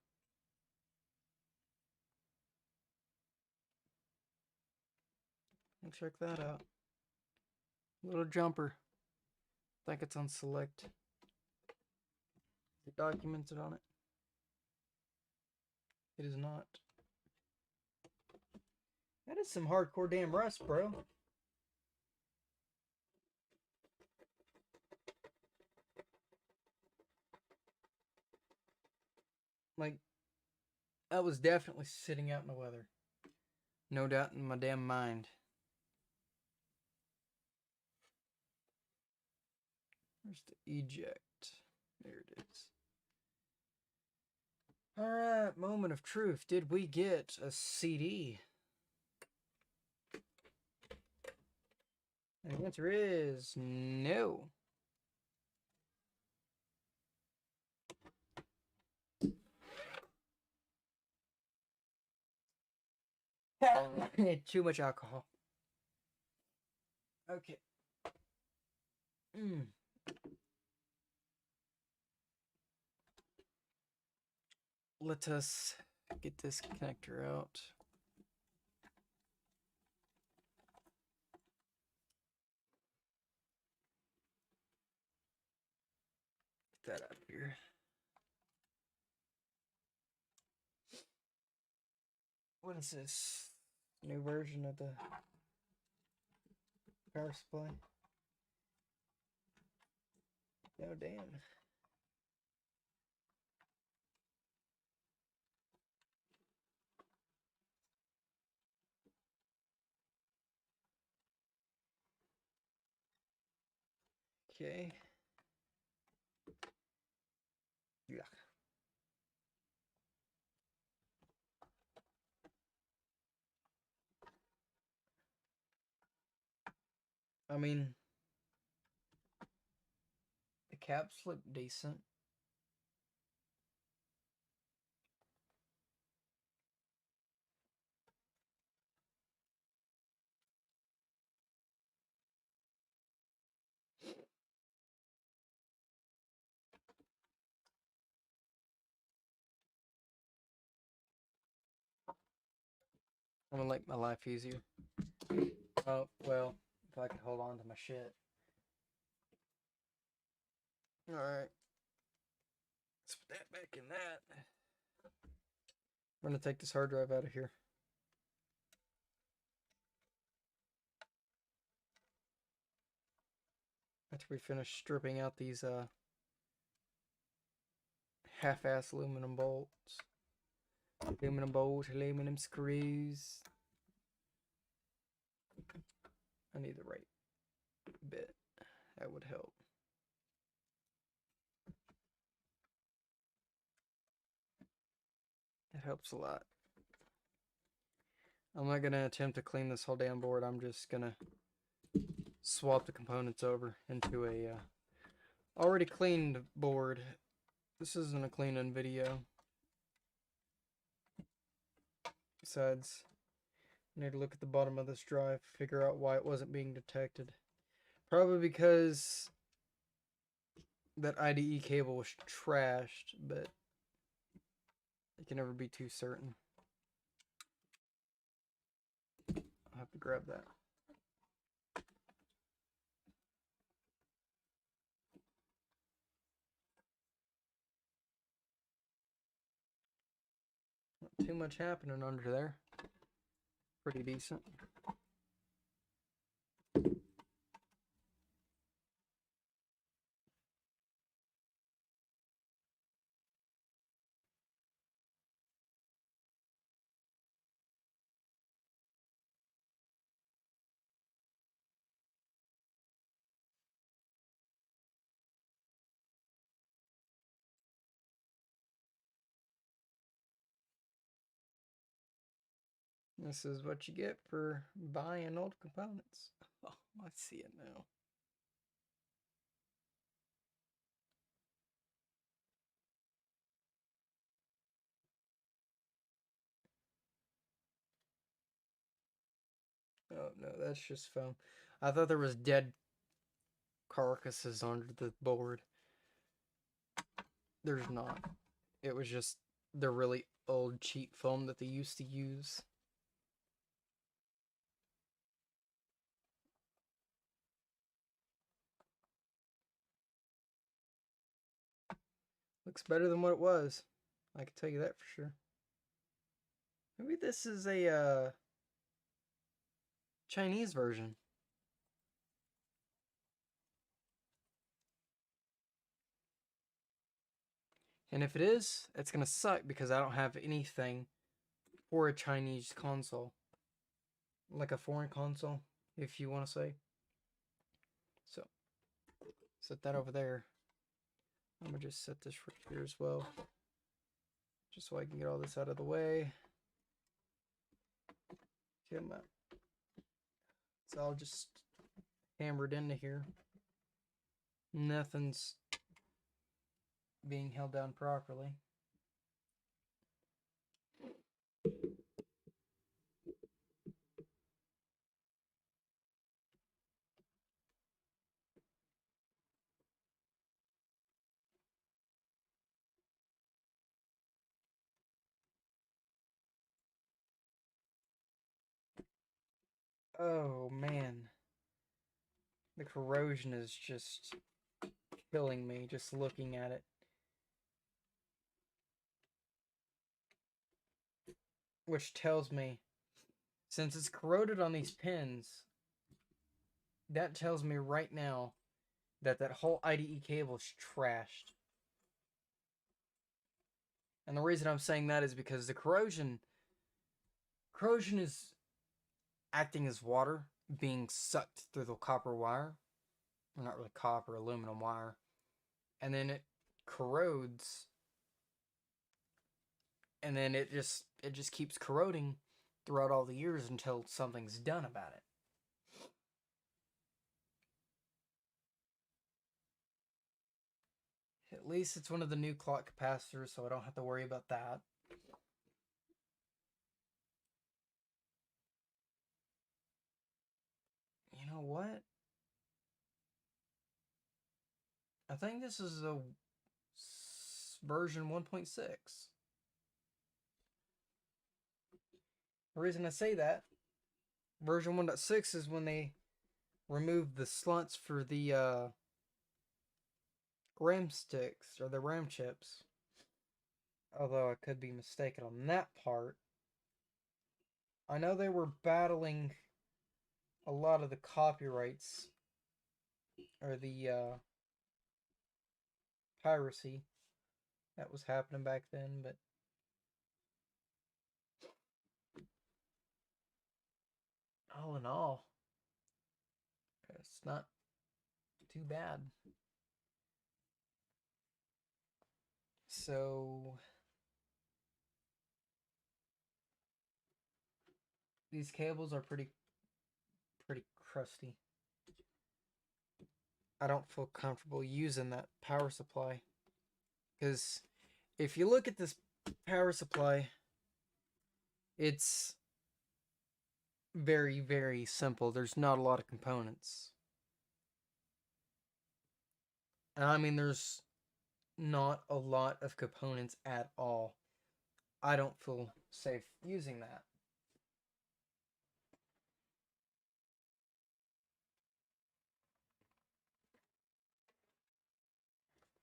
Check that out. Little jumper. I think it's on select. Is it documented on it? It is not. That is some hardcore damn rust, bro. Like, that was definitely sitting out in the weather. No doubt in my damn mind. Where's the eject? There it is. Alright, moment of truth. Did we get a CD? And the answer is no. Too much alcohol. Okay. Let us get this connector out. Get that up here. What is this? New version of the power supply? Oh, damn. Okay. Yeah. I mean, the caps look decent. I'm gonna make my life easier. Oh, well, if I could hold on to my shit. Alright. Let's put that back in that. I'm gonna take this hard drive out of here. After we finish stripping out these half-ass aluminum bolts. Aluminum bolts, aluminum screws. I need the right bit. That would help. It helps a lot. I'm not going to attempt to clean this whole damn board. I'm just going to swap the components over into a already cleaned board. This isn't a cleaning video. Besides, I need to look at the bottom of this drive, figure out why it wasn't being detected. Probably because that IDE cable was trashed, but you can never be too certain. I'll have to grab that. Not too much happening under there. Pretty decent. This is what you get for buying old components. Oh, I see it now. Oh, no, that's just foam. I thought there was dead carcasses under the board. There's not. It was just the really old cheap foam that they used to use. Looks better than what it was. I can tell you that for sure. Maybe this is a Chinese version. And if it is, it's gonna suck because I don't have anything for a Chinese console. Like a foreign console, if you want to say. So, set that over there. I'm gonna just set this right here as well. Just so I can get all this out of the way. Come on. It's all just hammered into here. Nothing's being held down properly. Oh man. The corrosion is just killing me just looking at it. Which tells me, since it's corroded on these pins, that tells me right now that whole IDE cable is trashed. And the reason I'm saying that is because the corrosion is acting as water being sucked through the copper wire. Well, not really copper, aluminum wire. And then it corrodes. And then it just keeps corroding throughout all the years until something's done about it. At least it's one of the new clock capacitors, so I don't have to worry about that. You know what? I think this is a version 1.6. The reason I say that, version 1.6 is when they removed the slots for the RAM sticks, or the RAM chips. Although I could be mistaken on that part. I know they were battling a lot of the copyrights, or the piracy that was happening back then, but all in all, it's not too bad. So these cables are pretty crusty. I don't feel comfortable using that power supply, because if you look at this power supply, it's very, very simple. There's not a lot of components. And I mean, there's not a lot of components at all. I don't feel safe using that.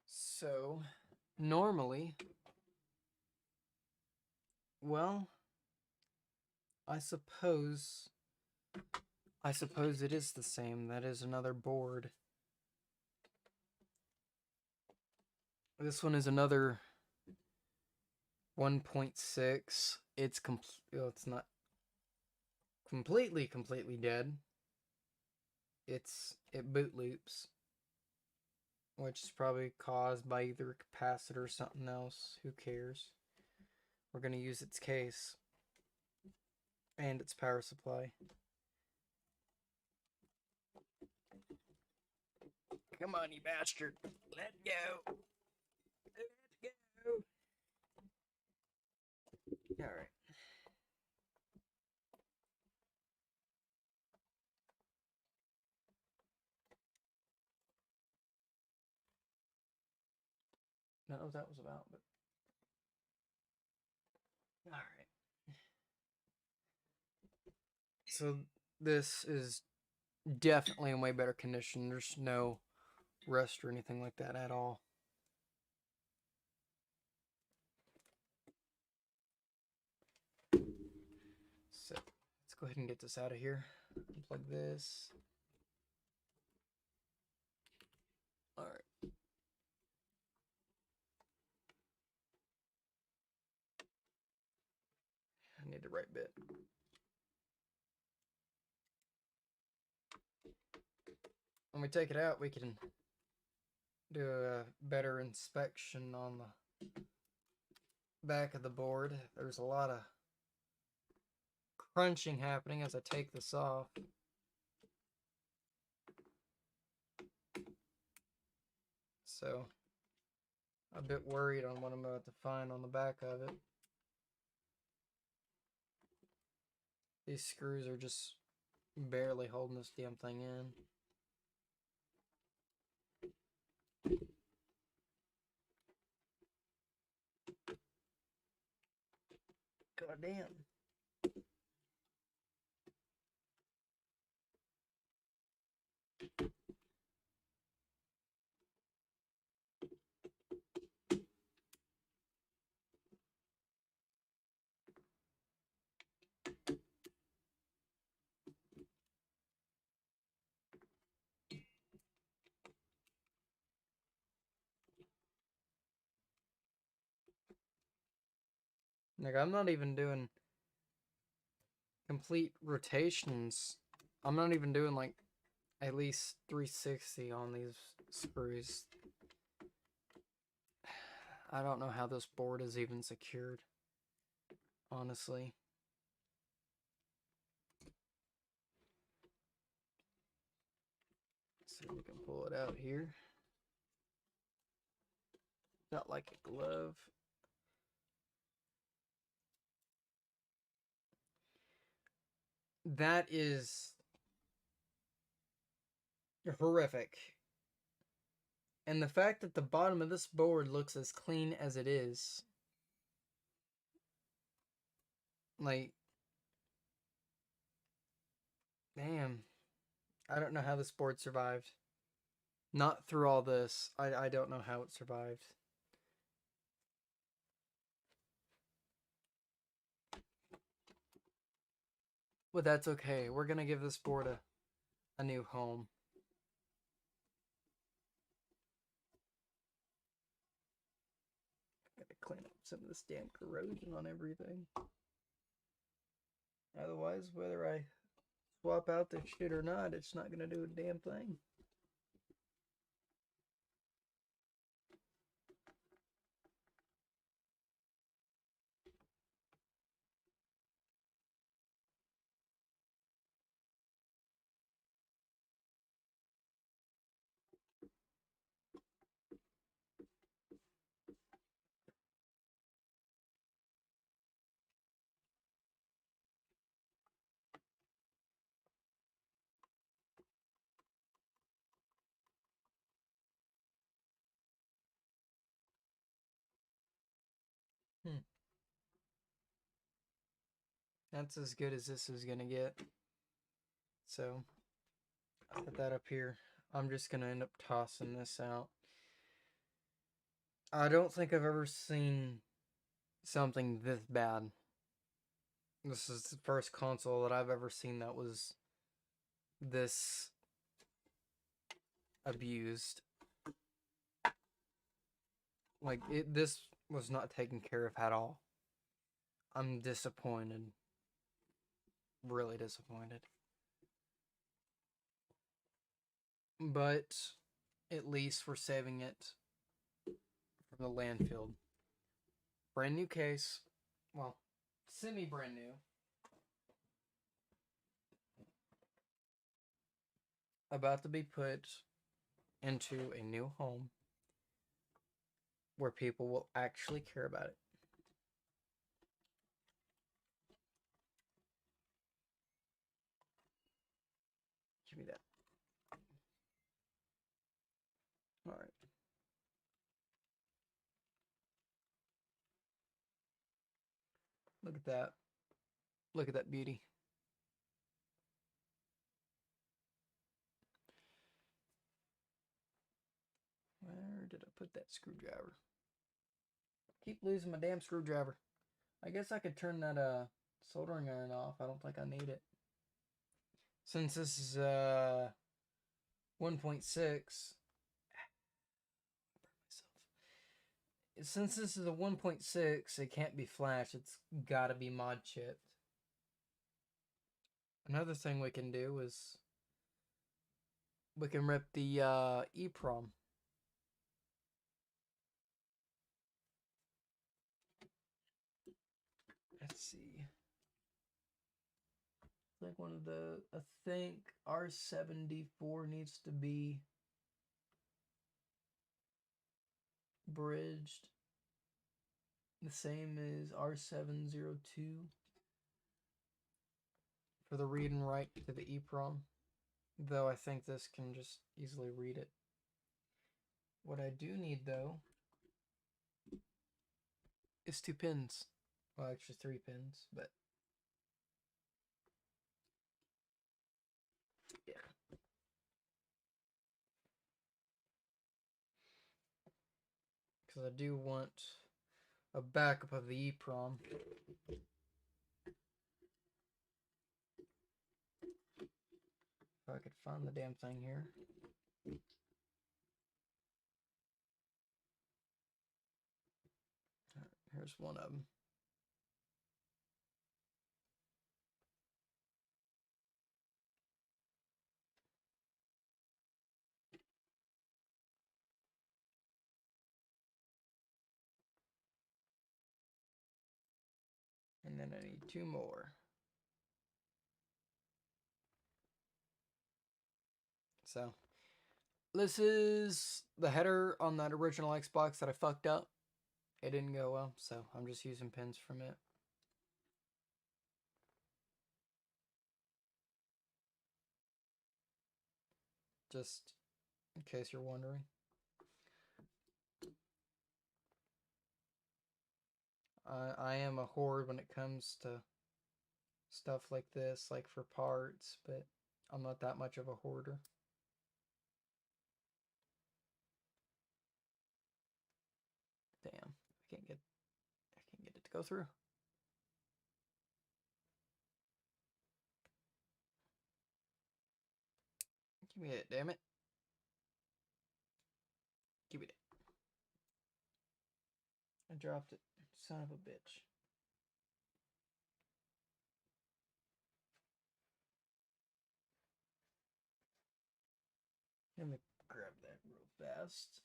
So, normally, well, I suppose it is the same. That is another board. This one is another 1.6. It's it's not completely dead. It boot loops, which is probably caused by either a capacitor or something else. Who cares? We're going to use its case and its power supply. Come on, you bastard. Let go. Let go. Alright. I don't know what that was about, but alright. So this is definitely in way better condition. There's no rust or anything like that at all. go ahead and get this out of here. Unplug this. Alright. I need the right bit. When we take it out, we can do a better inspection on the back of the board. There's a lot of crunching happening as I take this off. So, a bit worried on what I'm about to find on the back of it. These screws are just barely holding this damn thing in. God damn. Like, I'm not even doing complete rotations. I'm not even doing like at least 360 on these screws. I don't know how this board is even secured, honestly. So we can pull it out here. Not like a glove. That is horrific. And the fact that the bottom of this board looks as clean as it is, like, damn, I don't know how this board survived. Not through all this. I don't know how it survived. But that's okay. We're gonna give this board a new home. Gotta clean up some of this damn corrosion on everything. Otherwise, whether I swap out this shit or not, it's not gonna do a damn thing. That's as good as this is gonna get. So, I'll put that up here. I'm just gonna end up tossing this out. I don't think I've ever seen something this bad. This is the first console that I've ever seen that was this abused. Like, this was not taken care of at all. I'm disappointed. Really disappointed. But at least we're saving it from the landfill. Brand new case. Well, semi brand new. About to be put into a new home where people will actually care about it. Give me that. All right. Look at that. Look at that beauty. Where did I put that screwdriver? Keep losing my damn screwdriver. I guess I could turn that soldering iron off. I don't think I need it. Since this is 1.6, since this is a 1.6, it can't be flash. It's gotta be mod chipped. Another thing we can do is we can rip the EEPROM. Let's see. I think R74 needs to be bridged the same as R702 for the read and write to the EEPROM, though I think this can just easily read it. What I do need though is 2 pins. Well, actually 3 pins, but yeah. Because I do want a backup of the EEPROM. If I could find the damn thing here. Here's one of them. And then I need 2 more. So, this is the header on that original Xbox that I fucked up. It didn't go well, so I'm just using pins from it. Just in case you're wondering. I am a hoard when it comes to stuff like this, like for parts, but I'm not that much of a hoarder. Damn, I can't get it to go through. Give me it, damn it. Give me it. I dropped it. Son of a bitch. Let me grab that real fast.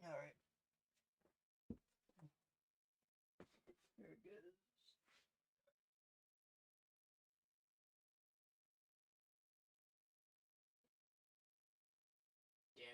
All right. Very good. Damn it.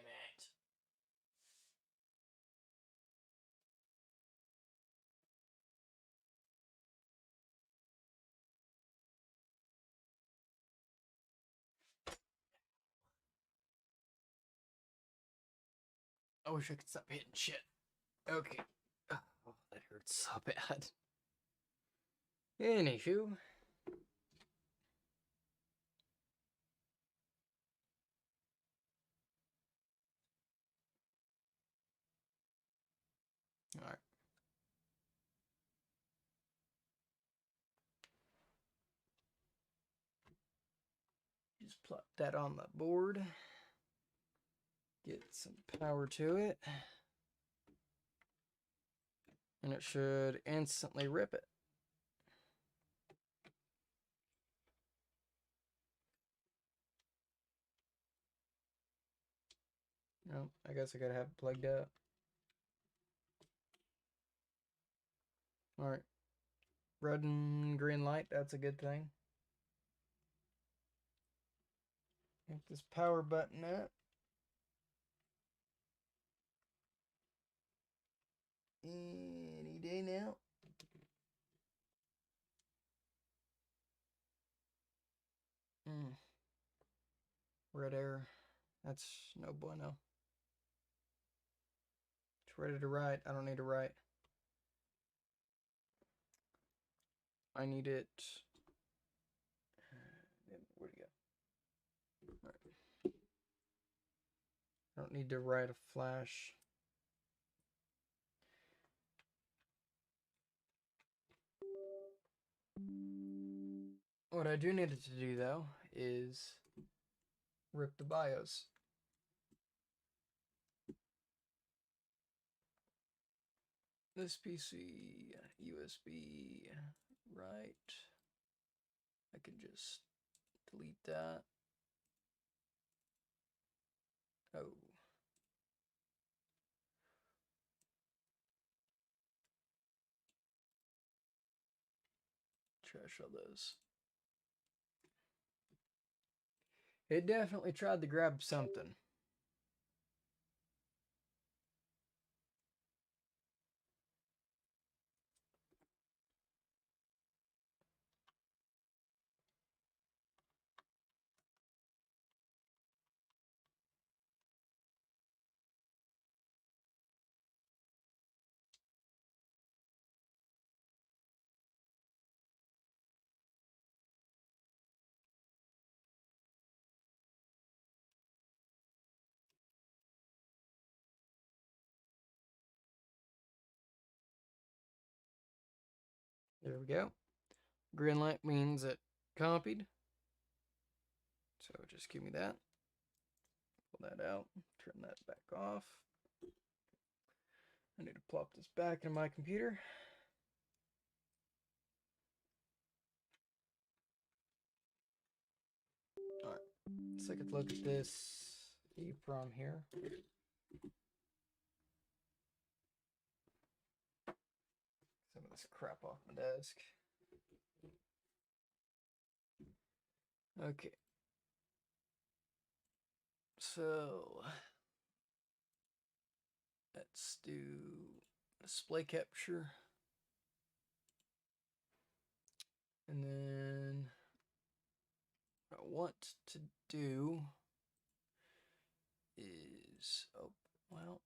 I wish I could stop hitting shit. Okay. Oh, that hurts so bad. Anywho. Alright. Just plop that on the board. Get some power to it. And it should instantly rip it. No, I guess I gotta have it plugged up. Alright. Red and green light, that's a good thing. Get this power button up. Any day now. Red air. That's no bueno. It's ready to write. I don't need to write. I need it. Where'd it go? All right. I don't need to write a flash. What I do need it to do though is rip the BIOS. This PC, USB, right. I can just delete that. Oh. Trash all those. It definitely tried to grab something. There we go. Green light means it copied. So just give me that. Pull that out. Turn that back off. I need to plop this back in my computer. Alright, let's take a look at this EEPROM here. Some of this crap off my desk. Okay. So let's do display capture. And then what I want to do is, oh, well,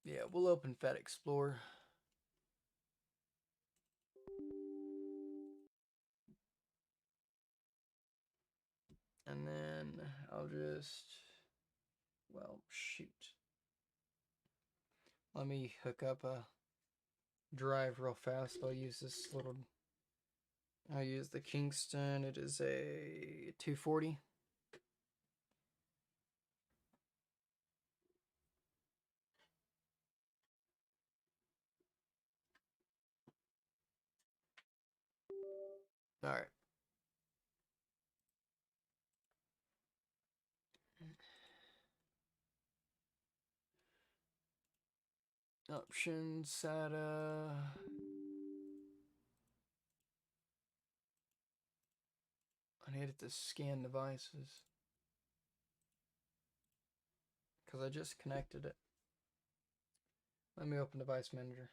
yeah, we'll open Fat Explorer. And then I'll just, well, shoot. Let me hook up a drive real fast. I'll use this little, I'll use the Kingston. It is a 240. All right. Options, SATA. I needed to scan devices because I just connected it. Let me open Device Manager.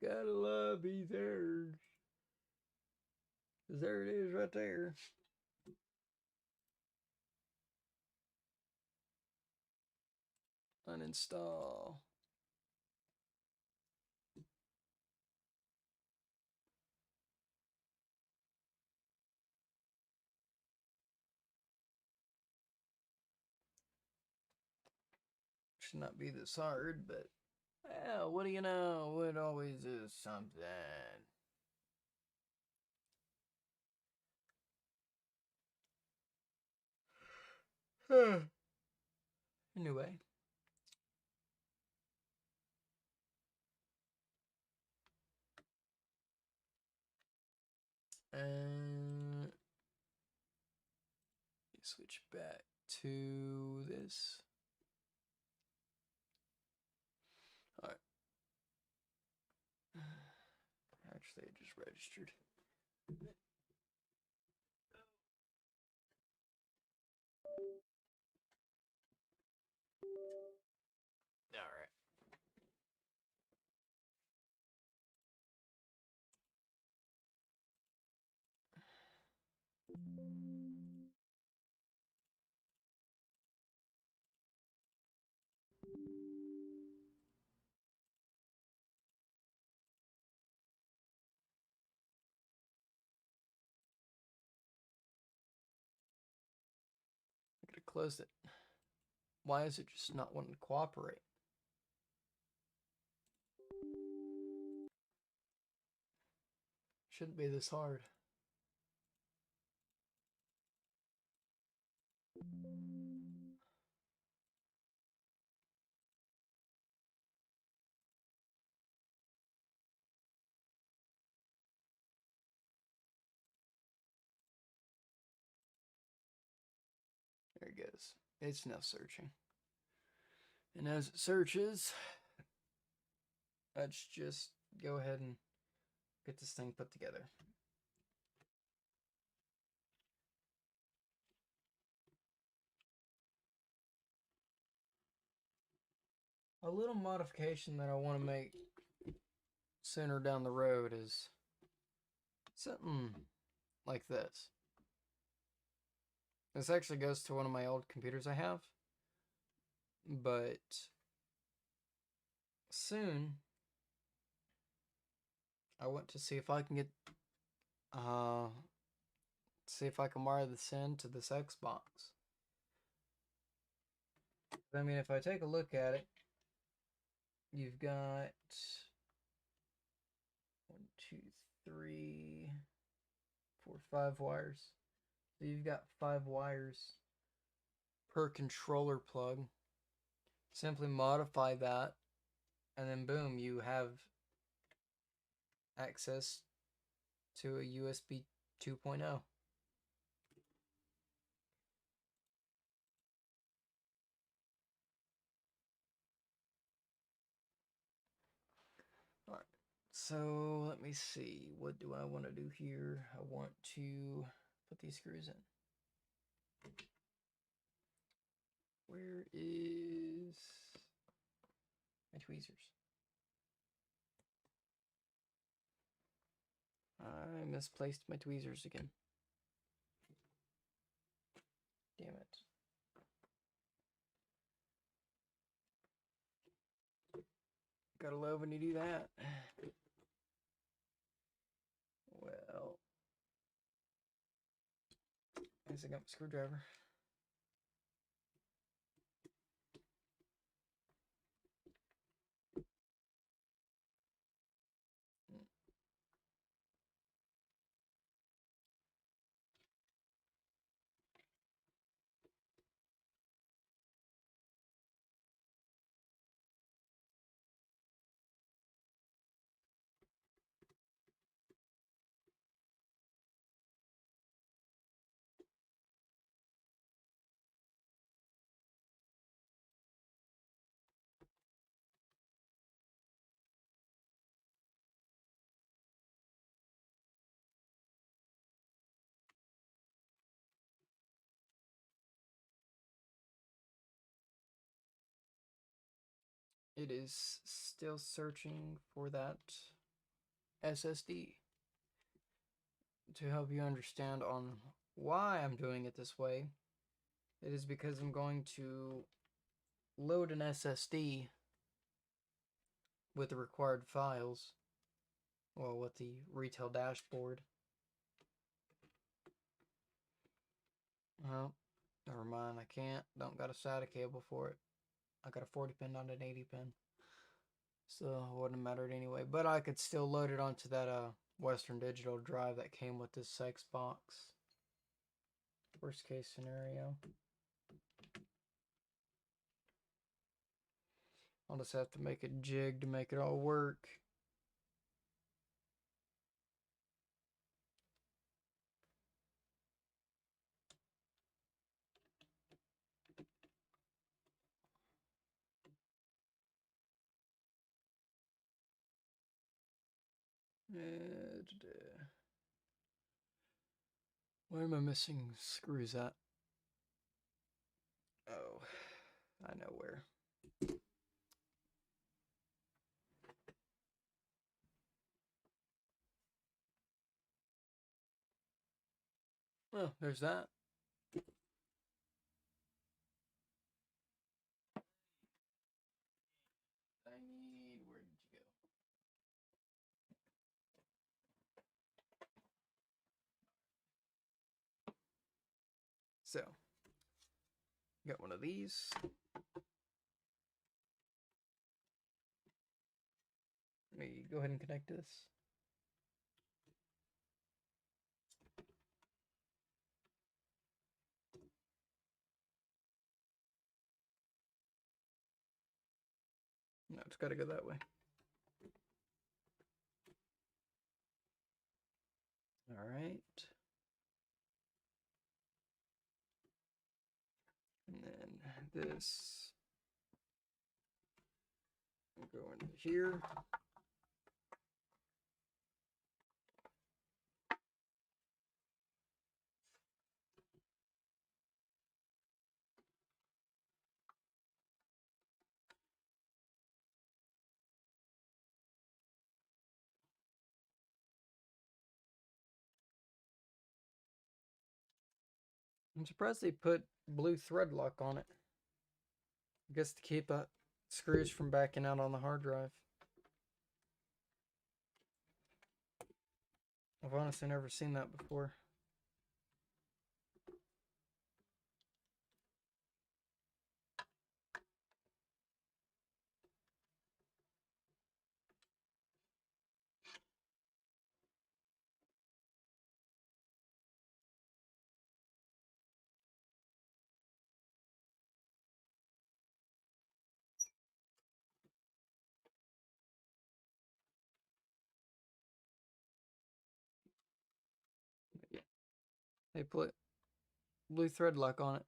Gotta love these errors. There it is right there. Uninstall. Should not be this hard, but well, what do you know? It always is something. Anyway. And switch back to this. All right. Actually, it just registered. All right. closed it. Why is it just not wanting to cooperate? Shouldn't be this hard. There it goes. It's now searching. And as it searches, let's just go ahead and get this thing put together. A little modification that I want to make sooner down the road is something like this. This actually goes to one of my old computers I have, but soon I want to see if I can get see if I can wire this in to this Xbox. I mean, if I take a look at it, you've got 1, 2, 3, 4, 5 wires. So you've got 5 wires per controller plug. Simply modify that, and then boom, you have access to a USB 2.0. Alright, so let me see. What do I want to do here? I want to put these screws in. Where is my tweezers? I misplaced my tweezers again. Damn it. Gotta love when you do that. Well, I guess I got my screwdriver. It is still searching for that SSD. To help you understand on why I'm doing it this way, it is because I'm going to load an SSD with the required files, well, with the retail dashboard. Well, never mind, I can't. Don't got a SATA cable for it. I got a 40 pin, not an 80 pin. So it wouldn't have mattered anyway. But I could still load it onto that Western Digital drive that came with this Xbox. Worst case scenario. I'll just have to make a jig to make it all work. Where am I missing screws at? Oh, I know where. Well, there's that. Where did you go? So, Got one of these. Let me go ahead and connect this. No, it's got to go that way. All right. And then this will go into here. I'm surprised they put blue thread lock on it. I guess to keep screws from backing out on the hard drive. I've honestly never seen that before. They put blue thread lock on it.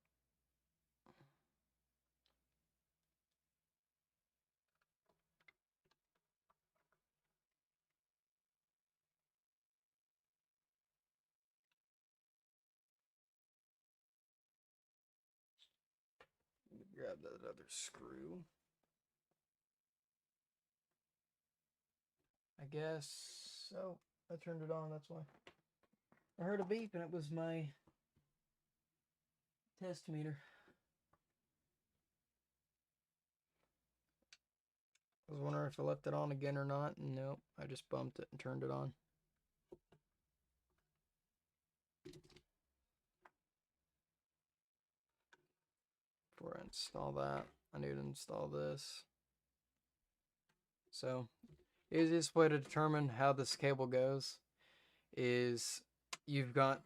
Grab that other screw. I guess. Oh, I turned it on, that's why. I heard a beep and it was my test meter. I was wondering if I left it on again or not. Nope, I just bumped it and turned it on. Before I install that, I need to install this. So, easiest way to determine how this cable goes is you've got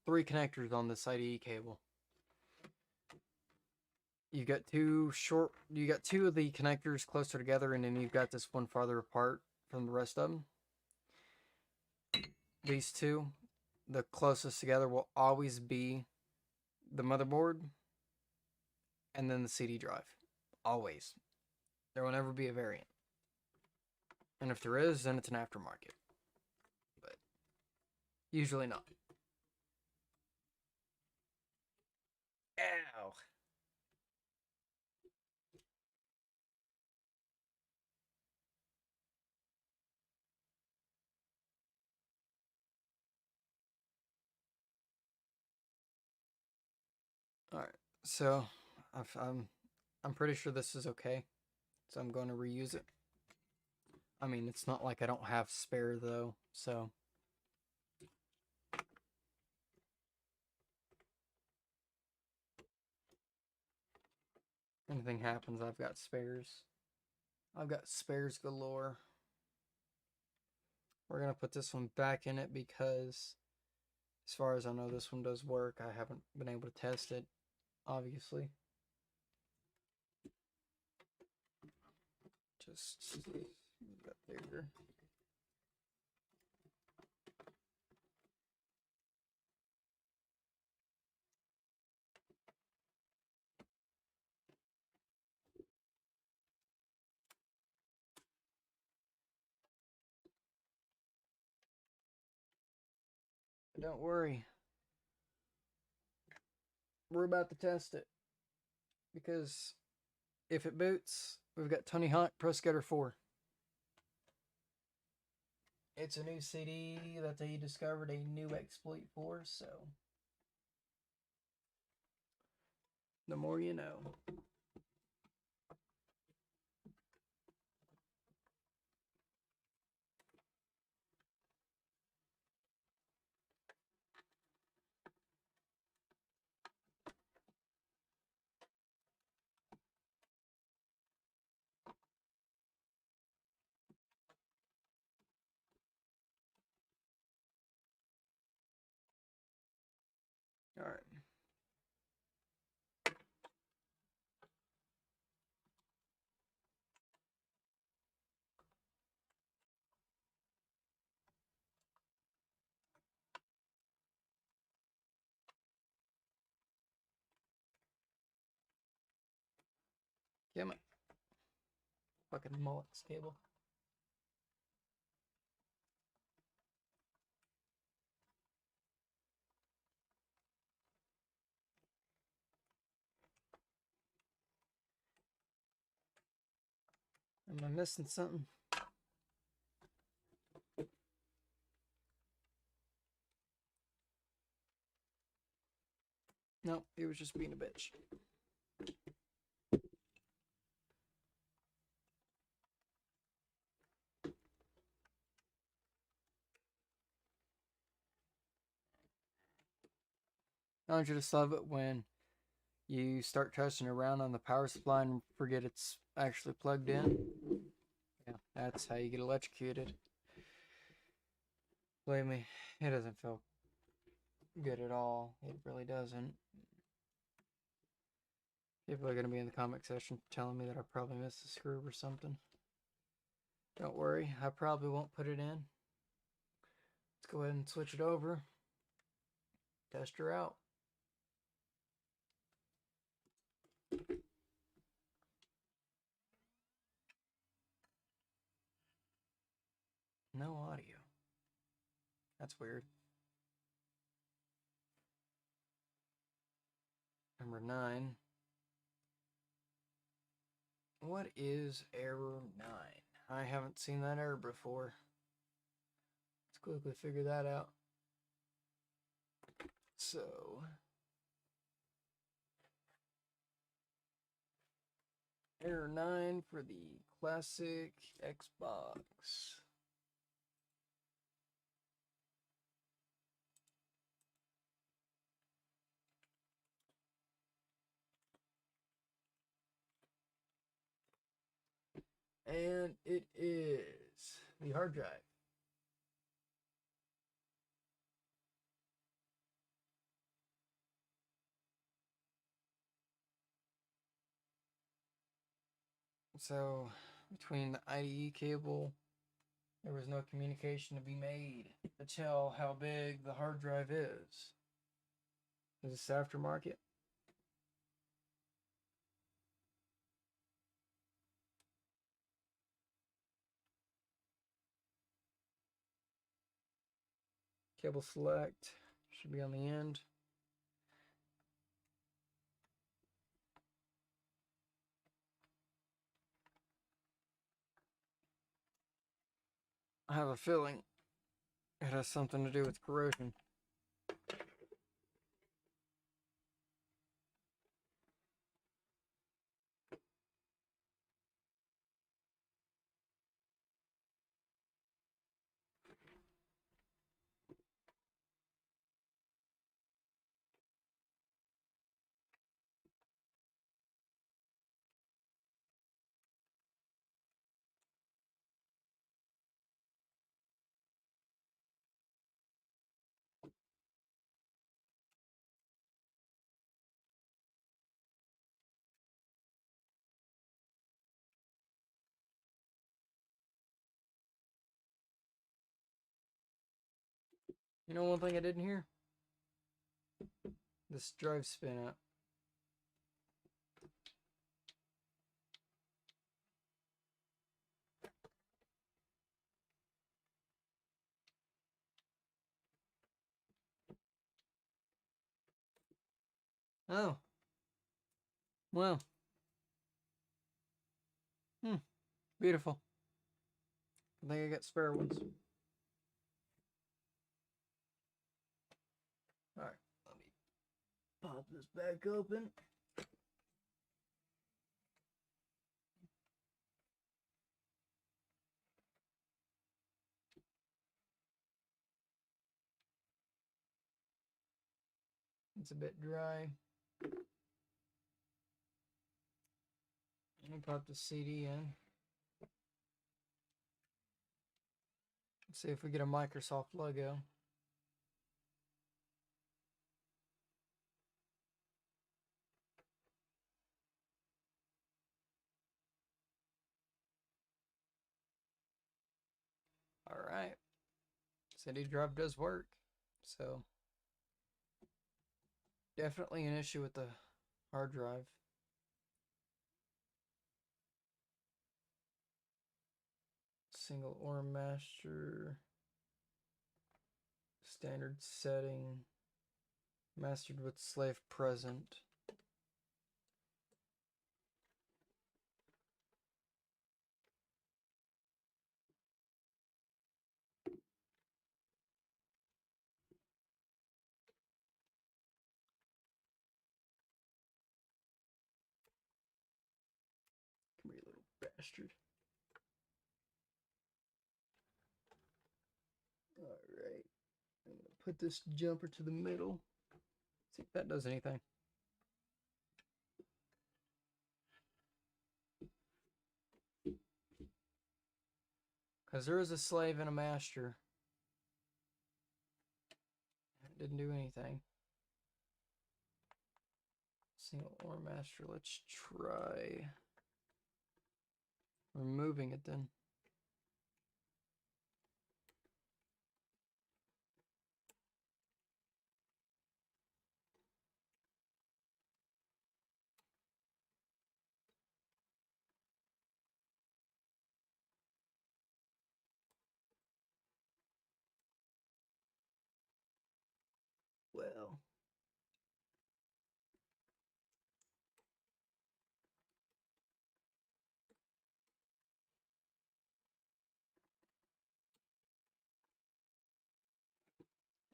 3 connectors on this IDE cable. You got two of the connectors closer together, and then you've got this one farther apart from the rest of them. These two, the closest together, will always be the motherboard and then the CD drive. Always. There will never be a variant. And if there is, then it's an aftermarket. But usually not. Ow. All right. So I'm pretty sure this is okay. So I'm going to reuse it. I mean, it's not like I don't have spare though, so anything happens, I've got spares. I've got spares galore. We're going to put this one back in it because, as far as I know, this one does work. I haven't been able to test it, obviously. Just move that there. Don't worry. We're about to test it. Because if it boots, we've got Tony Hawk Pro Skater 4. It's a new CD that they discovered a new exploit for, so the more you know. Damn it. Fucking mullets cable. Am I missing something? No, he was just being a bitch. Don't you just love it when you start touching around on the power supply and forget it's actually plugged in? Yeah, that's how you get electrocuted. Believe me, it doesn't feel good at all. It really doesn't. People are going to be in the comment section telling me that I probably missed a screw or something. Don't worry, I probably won't put it in. Let's go ahead and switch it over. Test her out. No audio. That's weird. Number 9. What is error 9? I haven't seen that error before. Let's quickly figure that out. So, error 9 for the classic Xbox. And it is the hard drive. So, between the IDE cable, there was no communication to be made to tell how big the hard drive is. Is this aftermarket? Cable select should be on the end. I have a feeling it has something to do with corrosion. You know one thing I didn't hear? This drive spin up. Oh. Well. Beautiful. I think I got spare ones. Alright, let me pop this back open. It's a bit dry. Let me pop the CD in. Let's see if we get a Microsoft logo. Alright. CD drive does work. So, definitely an issue with the hard drive. Single ore master. Standard setting. Mastered with slave present. Come here, little bastard. Alright. I'm going to put this jumper to the middle. See if that does anything. Because there is a slave and a master. It didn't do anything. Single ore master. Let's try removing it then. Well.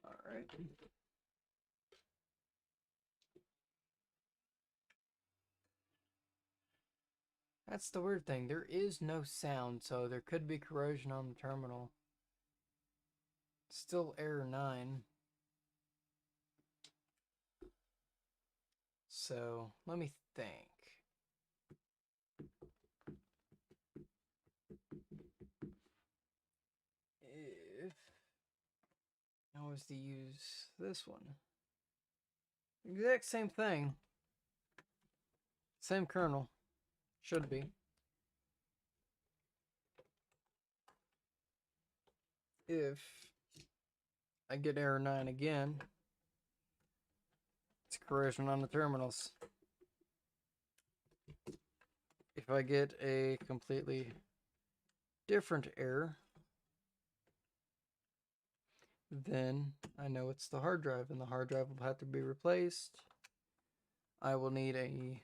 Alright. That's the weird thing. There is no sound, so there could be corrosion on the terminal. Still error 9. So, let me think. If I was to use this one. Exact same thing. Same kernel. Should be. If I get error 9 again, it's corrosion on the terminals. If I get a completely different error, then I know it's the hard drive, and the hard drive will have to be replaced. I will need a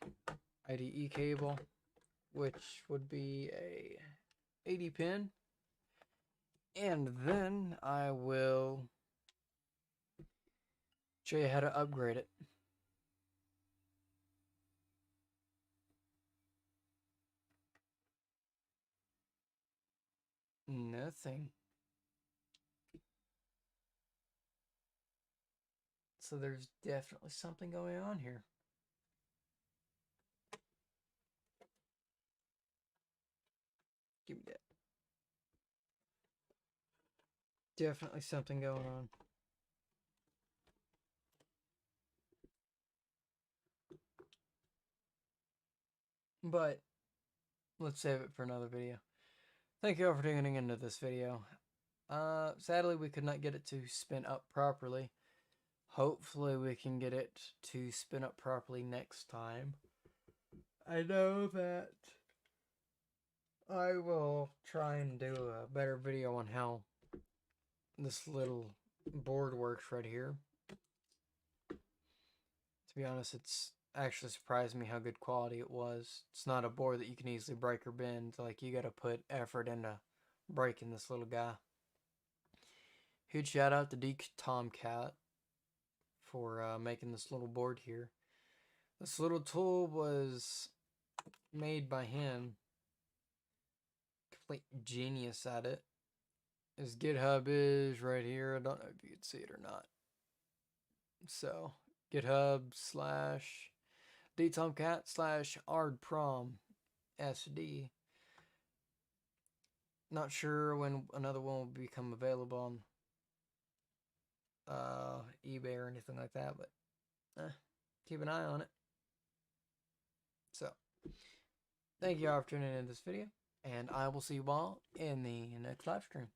IDE cable, which would be a 80 pin, and then I will show you how to upgrade it. Nothing. So there's definitely something going on here. Give me that. Definitely something going on. But let's save it for another video. Thank you all for tuning into this video. Sadly, we could not get it to spin up properly. Hopefully, we can get it to spin up properly next time. I know that I will try and do a better video on how this little board works right here. To be honest, it's actually surprised me how good quality it was. It's not a board that you can easily break or bend. Like, you gotta put effort into breaking this little guy. Huge shout out to Deke Tomcat for making this little board here. This little tool was made by him. Complete genius at it. His GitHub is right here. I don't know if you can see it or not. So, GitHub / DTomcat / ArdProm SD. Not sure when another one will become available on eBay or anything like that, but keep an eye on it. So, thank you all for tuning in this video, and I will see you all in the next live stream.